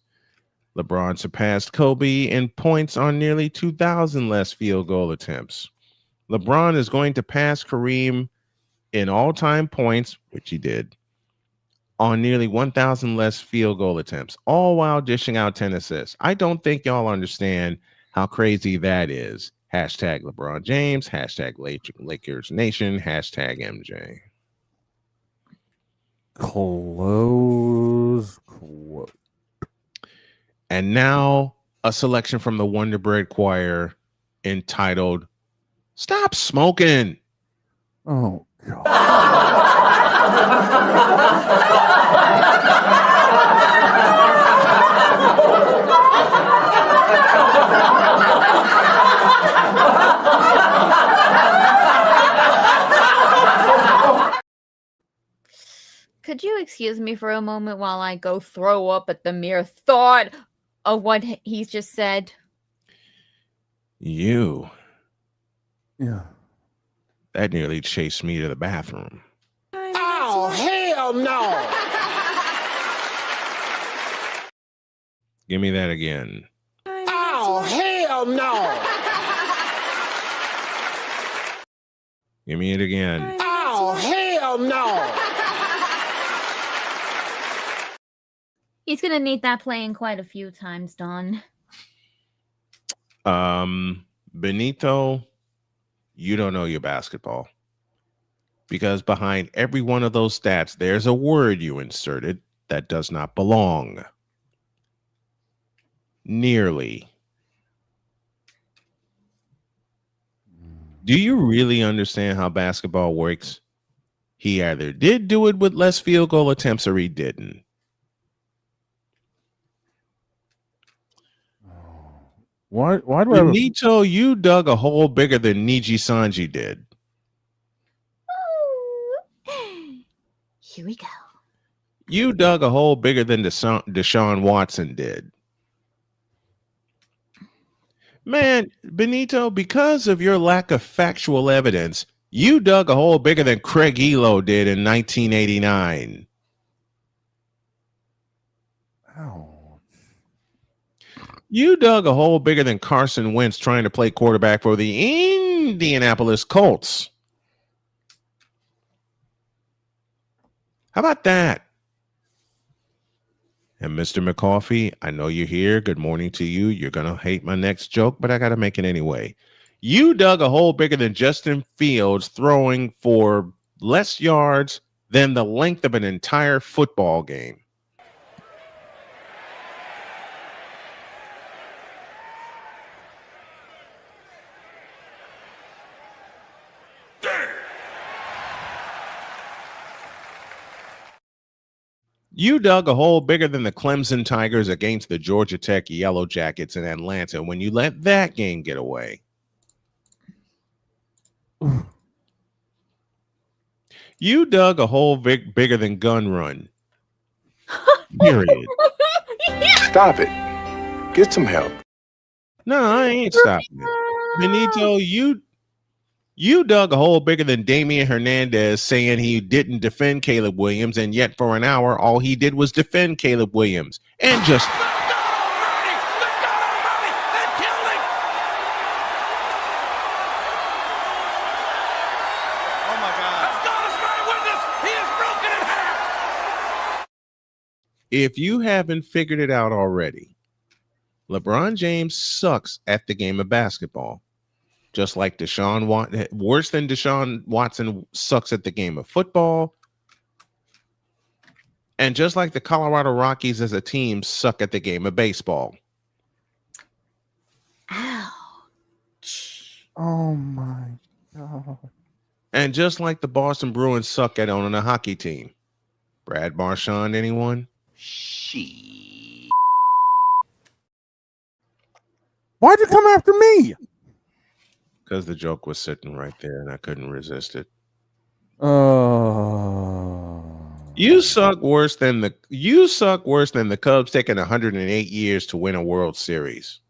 LeBron surpassed Kobe in points on nearly 2,000 less field goal attempts. LeBron is going to pass Kareem in all-time points, which he did, on nearly 1,000 less field goal attempts, all while dishing out 10 assists. I don't think y'all understand how crazy that is. Hashtag LeBron James, hashtag Lakers Nation, hashtag MJ. Close quote. And now a selection from the Wonder Bread Choir entitled Stop Smoking. Oh, God. Could you excuse me for a moment while I go throw up at the mere thought of what he's just said? You. Yeah. That nearly chased me to the bathroom. Oh, hell no! Give me that again. Oh, hell no! Give me it again. Oh, hell no! He's going to need that playing quite a few times, Don. Benito, you don't know your basketball. Because behind every one of those stats, there's a word you inserted that does not belong. Nearly. Do you really understand how basketball works? He either did do it with less field goal attempts or he didn't. Why do I Benito, you dug a hole bigger than Niji Sanji did. Here we go. You dug a hole bigger than Deshaun Watson did. Man, Benito, because of your lack of factual evidence, You dug a hole bigger than Craig Elo did in 1989. Ow. You dug a hole bigger than Carson Wentz trying to play quarterback for the Indianapolis Colts. How about that? And Mr. McCoffee, I know you're here. Good morning to you. You're going to hate my next joke, but I got to make it anyway. You dug a hole bigger than Justin Fields throwing for less yards than the length of an entire football game. You dug a hole bigger than the Clemson Tigers against the Georgia Tech Yellow Jackets in Atlanta when you let that game get away. You dug a hole bigger than Gun Run. Period. Stop it. Get some help. No, I ain't stopping it. Benito, you dug a hole bigger than Damian Hernandez saying he didn't defend Caleb Williams, and yet for an hour, all he did was defend Caleb Williams. And just... If you haven't figured it out already, LeBron James sucks at the game of basketball. Just like worse than Deshaun Watson sucks at the game of football. And just like the Colorado Rockies as a team suck at the game of baseball. Ouch. Oh my God. And just like the Boston Bruins suck at owning a hockey team. Brad Marchand, anyone? Why'd you come after me? Because the joke was sitting right there and I couldn't resist it. You suck worse than the Cubs taking 108 years to win a World Series.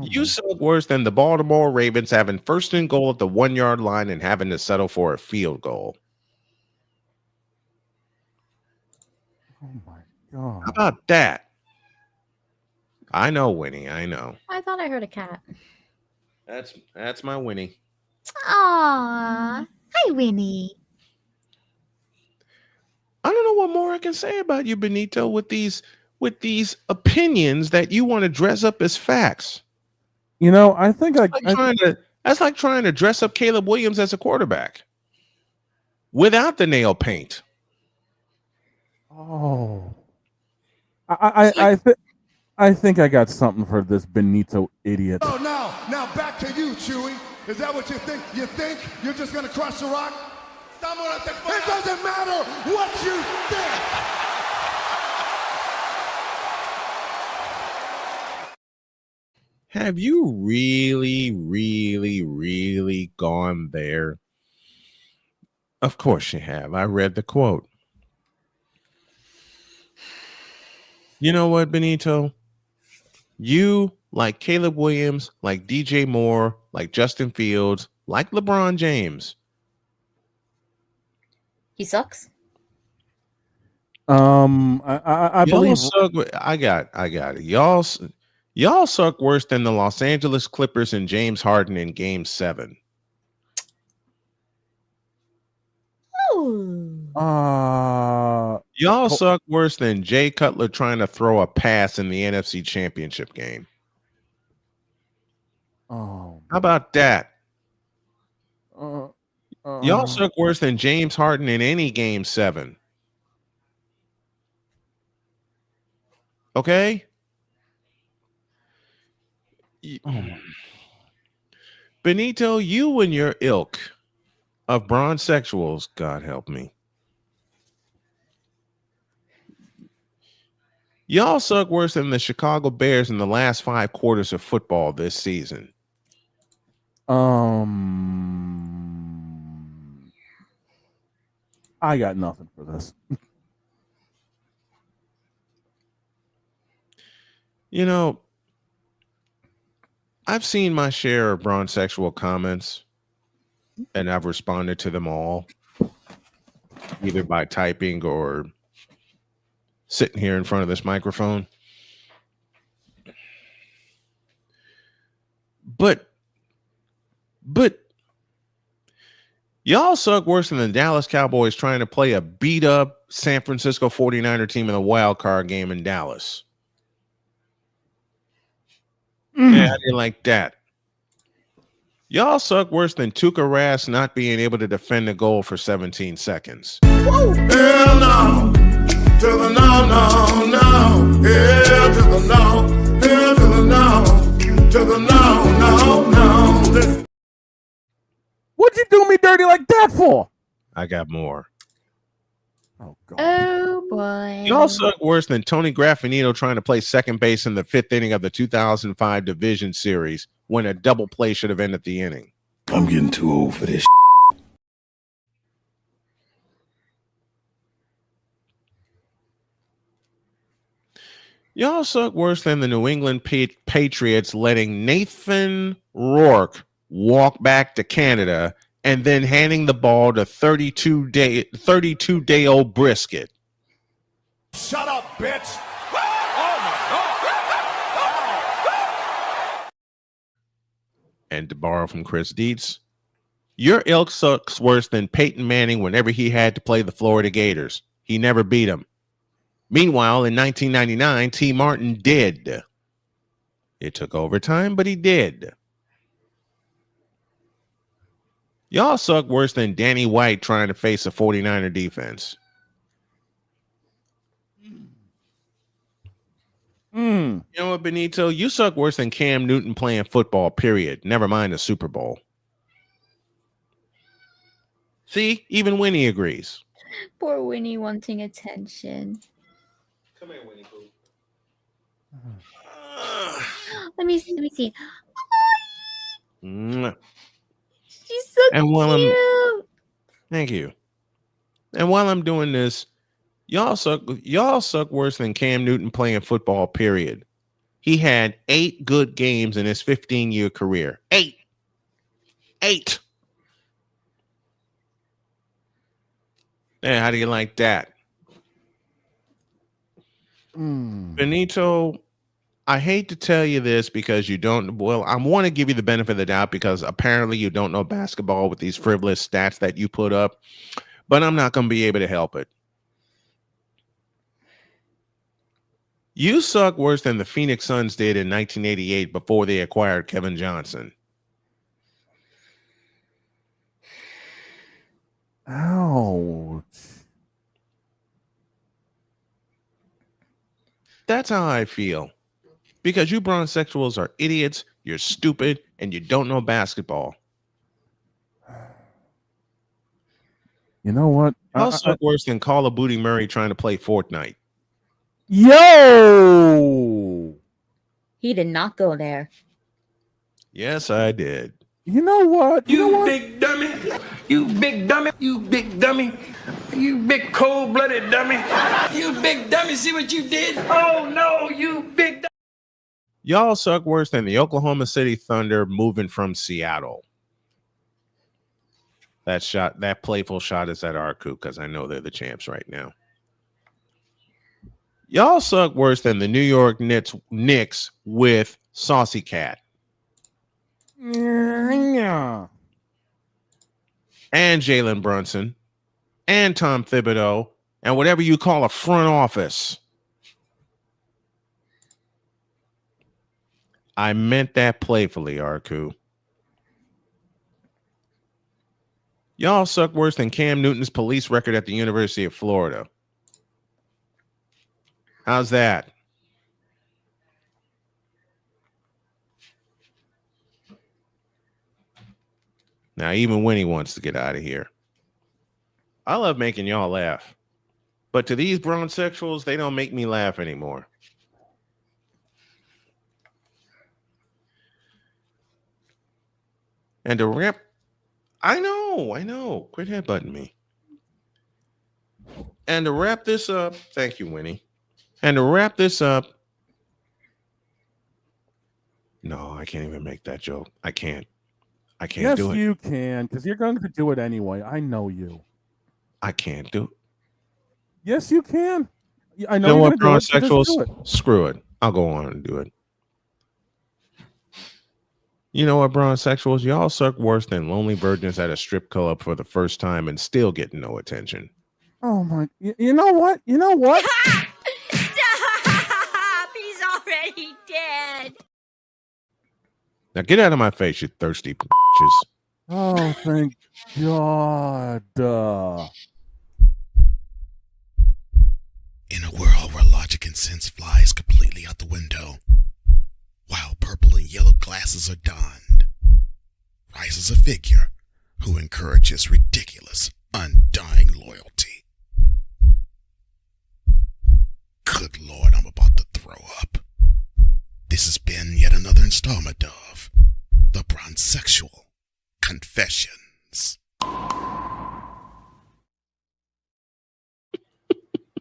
You suck worse than the Baltimore Ravens having first and goal at the 1 yard line and having to settle for a field goal. Oh my God. How about that? I know, Winnie. I know. I thought I heard a cat. That's my Winnie. Aww. Hi, Winnie. I don't know what more I can say about you, Benito, with these opinions that you want to dress up as facts. You know, I think that's like trying to dress up Caleb Williams as a quarterback without the nail paint. Oh. I think I got something for this Benito idiot. Oh, now back to you, Chewy. Is that what you think? You think you're just gonna crush the rock? It doesn't matter what you think. Have you really, really, really gone there? Of course you have. I read the quote. You know what, Benito? You, like Caleb Williams, like DJ Moore, like Justin Fields, like LeBron James. He sucks. I believe I got it. Y'all suck worse than the Los Angeles Clippers and James Harden in Game 7. Y'all suck worse than Jay Cutler trying to throw a pass in the NFC Championship game. Oh, how about that? Y'all suck worse than James Harden in any Game 7. Okay? Benito, you and your ilk of Bronsexuals, God help me. Y'all suck worse than the Chicago Bears in the last 5 quarters of football this season. I got nothing for this. You know, I've seen my share of Bronsexual comments, and I've responded to them all, either by typing or sitting here in front of this microphone. But y'all suck worse than the Dallas Cowboys trying to play a beat up San Francisco 49er team in a wild card game in Dallas. Yeah, I didn't like that. Y'all suck worse than Tuukka Rask not being able to defend a goal for 17 seconds. Hell no. To the no, no, no. Hell to the no. Hell to the no. To the no, no, no. What'd you do me dirty like that for? I got more. Oh, God. Oh, boy. Y'all suck worse than Tony Graffinito trying to play second base in the 5th inning of the 2005 Division Series when a double play should have ended the inning. I'm getting too old for this. Y'all suck worse than the New England Patriots letting Nathan Rourke walk back to Canada and then handing the ball to 32-day-old Brisket. Shut up, bitch. And to borrow from Chris Dietz, your ilk sucks worse than Peyton Manning whenever he had to play the Florida Gators. He never beat them. Meanwhile, in 1999, T. Martin did. It took overtime, but he did. Y'all suck worse than Danny White trying to face a 49er defense. You know what, Benito? You suck worse than Cam Newton playing football, period. Never mind the Super Bowl. See, even Winnie agrees. Poor Winnie wanting attention. Come here, Winnie Pooh. Let me see. She's so And while cute. Thank you. And while I'm doing this, y'all suck worse than Cam Newton playing football, period. He had 8 good games in his 15-year career. 8. Yeah, how do you like that? Benito, I hate to tell you this because you don't, well, I want to give you the benefit of the doubt because apparently you don't know basketball with these frivolous stats that you put up, but I'm not going to be able to help it. You suck worse than the Phoenix Suns did in 1988 before they acquired Kevin Johnson. Ouch. That's how I feel. Because you Bronsexuals are idiots, you're stupid, and you don't know basketball. You know what? Y'all suck worse than Call of Booty Murray trying to play Fortnite. Yo! He did not go there. Yes, I did. You know what? You big dummy. You big dummy. You big dummy. You big cold-blooded dummy. You big dummy. See what you did? Oh, no, you big dummy. Y'all suck worse than the Oklahoma City Thunder moving from Seattle. That playful shot is at Arku because I know they're the champs right now. Y'all suck worse than the New York Knicks with Saucy Cat. Yeah. And Jalen Brunson. And Tom Thibodeau. And whatever you call a front office. I meant that playfully, Arku. Y'all suck worse than Cam Newton's police record at the University of Florida. How's that? Now, even Winnie wants to get out of here. I love making y'all laugh. But to these Bronsexuals, they don't make me laugh anymore. And to wrap, I know. Quit headbutting me. And to wrap this up, thank you, Winnie. And to wrap this up, No, I can't even make that joke. I can't Yes, do it. you can, because you're going to do it anyway. I know you. I can't do it. Yes, you can. I You know know you're what, going to do it. So just do it. Bronsexuals? Screw it. I'll go on and do it. You know what, Bronsexuals? Y'all suck worse than lonely virgins at a strip club for the first time and still getting no attention. Oh my! You know what? You know what? Stop! He's already dead. Now get out of my face, you thirsty bitches. Oh, thank God. In a world where logic and sense flies completely out the window, while purple and yellow glasses are donned, rises a figure who encourages ridiculous, undying loyalty. Good Lord, I'm about to throw up. This has been yet another installment of the Bronsexual Confessions.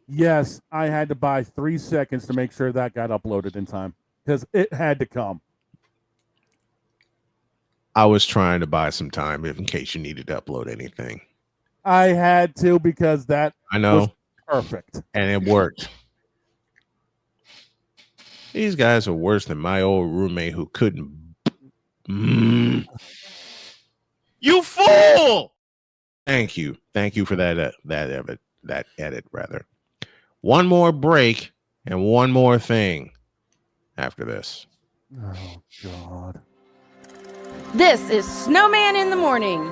Yes, I had to buy 3 seconds to make sure that got uploaded in time because it had to come. I was trying to buy some time in case you needed to upload anything. I had to because that I know. was perfect. And it worked. These guys are worse than my old roommate who couldn't. You fool! Thank you for that edit rather. One more break and one more thing after this. Oh God. This is Snowman in the Morning.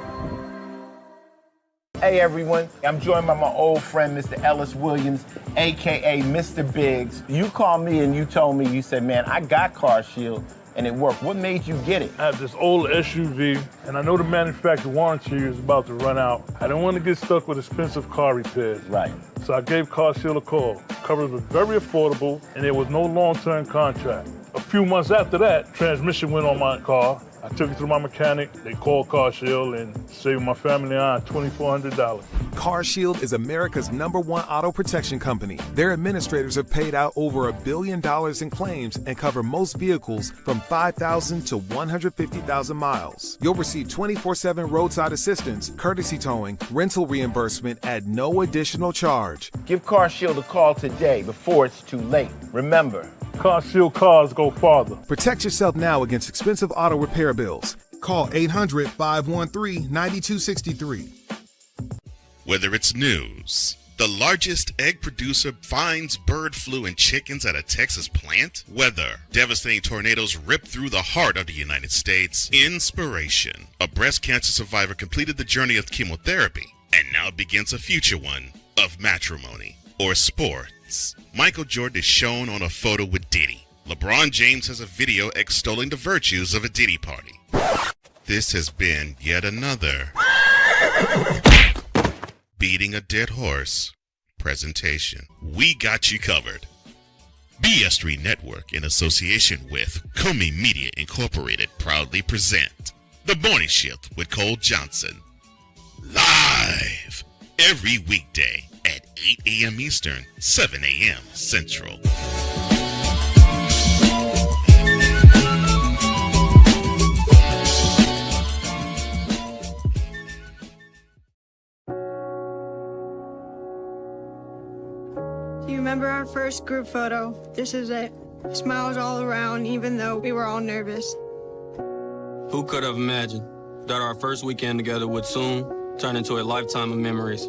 Hey everyone, I'm joined by my old friend, Mr. Ellis Williams, aka Mr. Biggs. You called me and you told me, you said, man, I got Car Shield and it worked. What made you get it? I have this old SUV, and I know the manufacturer warranty is about to run out. I didn't want to get stuck with expensive car repairs. Right. So I gave Car Shield a call. Coverage was very affordable, and there was no long-term contract. A few months after that, transmission went on my car. I took it to my mechanic. They called Car Shield and saved my family on $2,400. Car Shield is America's #1 auto protection company. Their administrators have paid out over $1 billion in claims and cover most vehicles from 5,000 to 150,000 miles. You'll receive 24/7 roadside assistance, courtesy towing, rental reimbursement at no additional charge. Give Car Shield a call today before it's too late. Remember, Car Shield cars go farther. Protect yourself now against expensive auto repair bills. Call 800-513-9263. Whether it's news, the largest egg producer finds bird flu in chickens at a Texas plant, weather, devastating tornadoes rip through the heart of the United States, inspiration, a breast cancer survivor completed the journey of chemotherapy and now begins a future one of matrimony or sports. Michael Jordan is shown on a photo with Diddy. LeBron James has a video extolling the virtues of a Diddy party. This has been yet another beating a dead horse presentation. We got you covered. BS3 Network, in association with Comey Media Incorporated, proudly present The Morning Shift with Cole Johnson. Live every weekday at 8 a.m. Eastern, 7 a.m. Central. Do you remember our first group photo? This is it. Smiles all around, even though we were all nervous. Who could have imagined that our first weekend together would soon turn into a lifetime of memories?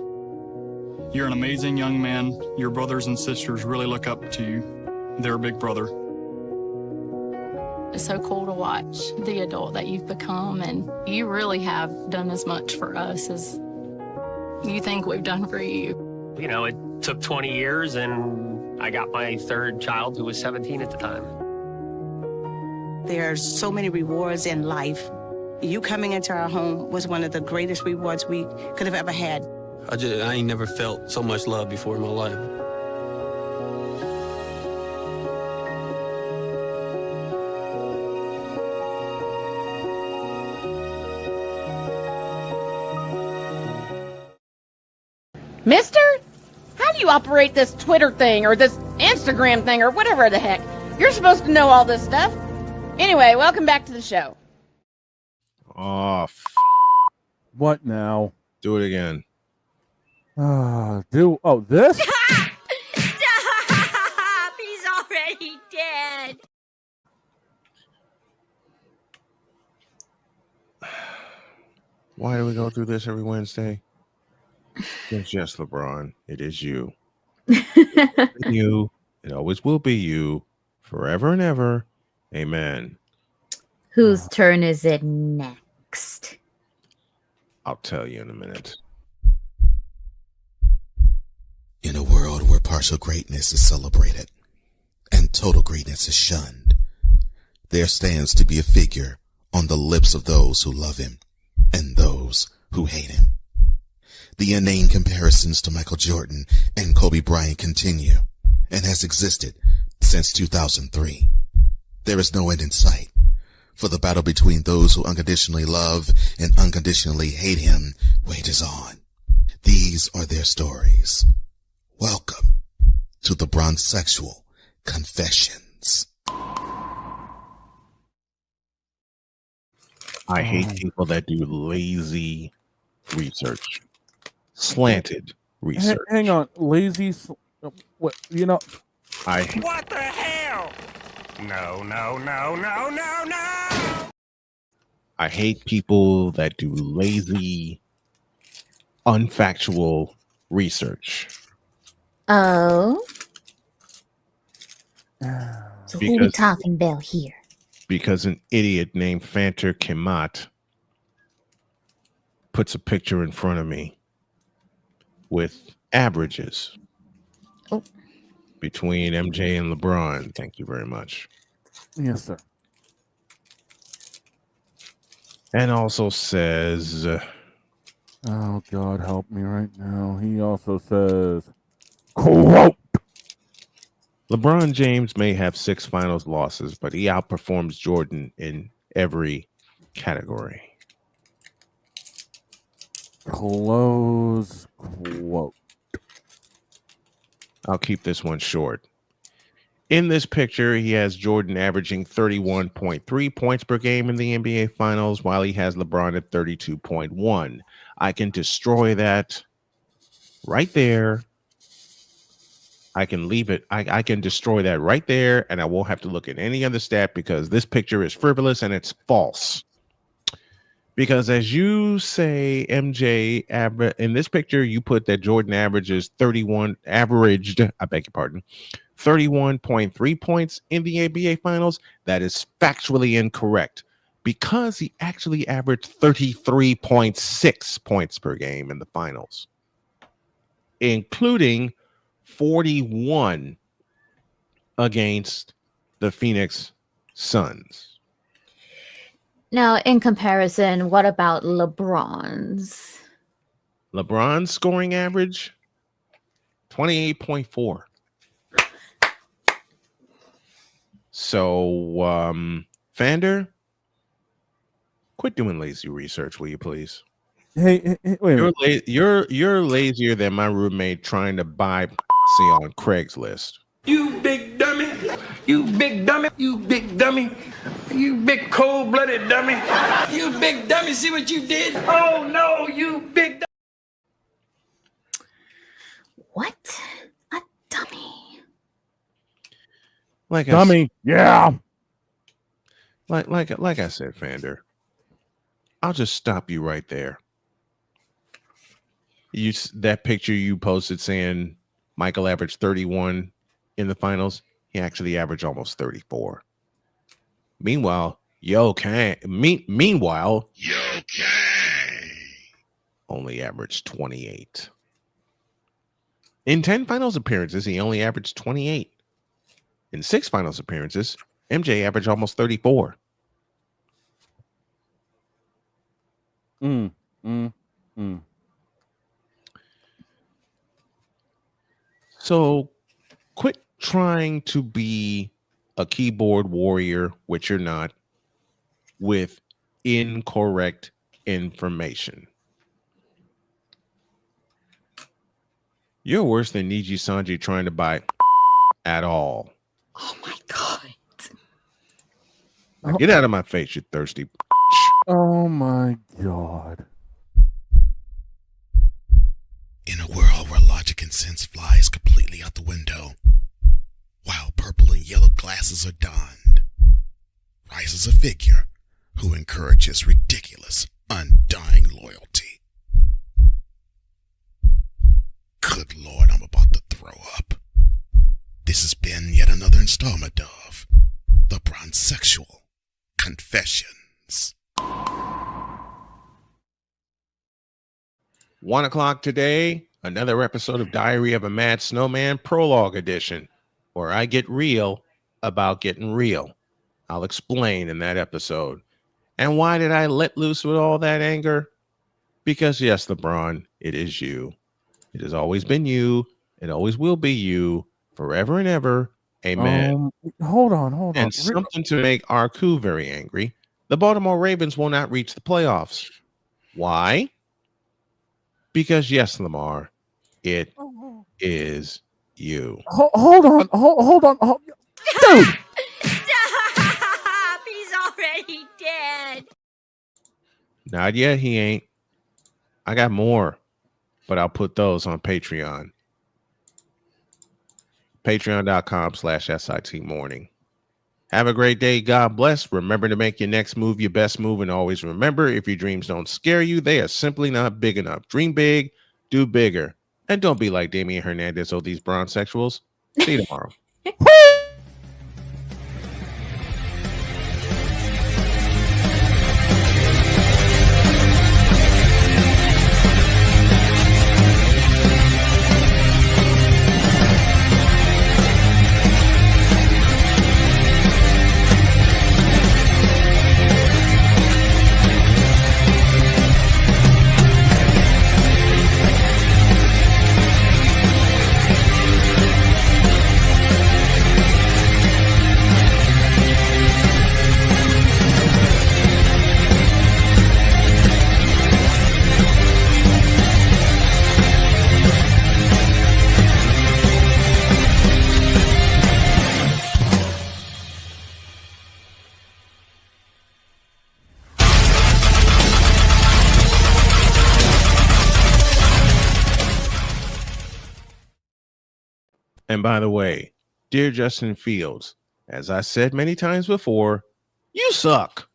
You're an amazing young man. Your brothers and sisters really look up to you. They're a big brother. It's so cool to watch the adult that you've become, and you really have done as much for us as you think we've done for you. You know, it took 20 years, and I got my third child who was 17 at the time. There's so many rewards in life. You coming into our home was one of the greatest rewards we could have ever had. I ain't never felt so much love before in my life. Mister? How do you operate this Twitter thing or this Instagram thing or whatever the heck? You're supposed to know all this stuff. Anyway, welcome back to the show. Off. What now? Do it again. This? Stop! He's already dead. Why do we go through this every Wednesday? It's just LeBron. It is you. You. It always will be you. Forever and ever. Amen. Whose turn is it next? I'll tell you in a minute. In a world where partial greatness is celebrated and total greatness is shunned, there stands to be a figure on the lips of those who love him and those who hate him. The inane comparisons to Michael Jordan and Kobe Bryant continue and has existed since 2003. There is no end in sight, for the battle between those who unconditionally love and unconditionally hate him wages on. These are their stories. Welcome to the Bronsexual Confessions. I hate people that do lazy research. Slanted research. Hang on. Lazy. What? What the hell? No. I hate people that do lazy, unfactual research. Oh. So who we talking about here? Because an idiot named Fanter Kemat puts a picture in front of me with averages between MJ and LeBron. Thank you very much. Yes, sir. And also says, oh, God, help me right now. He also says, quote, LeBron James may have 6 finals losses, but he outperforms Jordan in every category. Close quote. I'll keep this one short. In this picture, he has Jordan averaging 31.3 points per game in the NBA Finals, while he has LeBron at 32.1. I can destroy that right there. I can leave it. I can destroy that right there, and I won't have to look at any other stat because this picture is frivolous and it's false. Because as you say, MJ, in this picture, you put that Jordan averaged, I beg your pardon, 31.3 points in the NBA Finals. That is factually incorrect because he actually averaged 33.6 points per game in the Finals, including 41 against the Phoenix Suns. Now, in comparison, what about LeBron's? LeBron's scoring average, 28.4. So, Fander, quit doing lazy research, will you please? Hey, wait a minute. You're lazier than my roommate trying to buy on Craigslist. You big dummy. You big dummy. You big dummy. You big cold-blooded dummy. You big dummy. See what you did? Oh, no, you big dummy. What? A dummy. Like dummy. Yeah. Like I said, Fander, I'll just stop you right there. That picture you posted saying Michael averaged 31 in the Finals, he actually averaged almost 34. Meanwhile, Yo Kang only averaged 28. In 10 Finals appearances, he only averaged 28. In 6 Finals appearances, MJ averaged almost 34. So quit trying to be a keyboard warrior, which you're not, with incorrect information. You're worse than Niji Sanji trying to buy at all. Oh my God. Now get out of my face, you thirsty. Oh my God. In a world where logic and sense flies completely out the window, while purple and yellow glasses are donned, rises a figure who encourages ridiculous, undying loyalty. Good Lord, I'm about to throw up. This has been yet another installment of the Bronsexual Confessions. 1 o'clock today, another episode of Diary of a Mad Snowman Prologue Edition, where I get real about getting real. I'll explain in that episode. And why did I let loose with all that anger? Because yes, LeBron, it is you. It has always been you. It always will be you, forever and ever. Amen. Hold on. And something to make Arku very angry. The Baltimore Ravens will not reach the playoffs. Why? Because yes, Lamar, it is you. Hold on. Dude. Stop! He's already dead. Not yet, he ain't. I got more, but I'll put those on Patreon. Patreon.com/SIT morning. Have a great day. God bless. Remember to make your next move your best move. And always remember, if your dreams don't scare you, they are simply not big enough. Dream big, do bigger. And don't be like Damian Hernandez or these Bronsexuals. See you tomorrow. And by the way, dear Justin Fields, as I said many times before, you suck.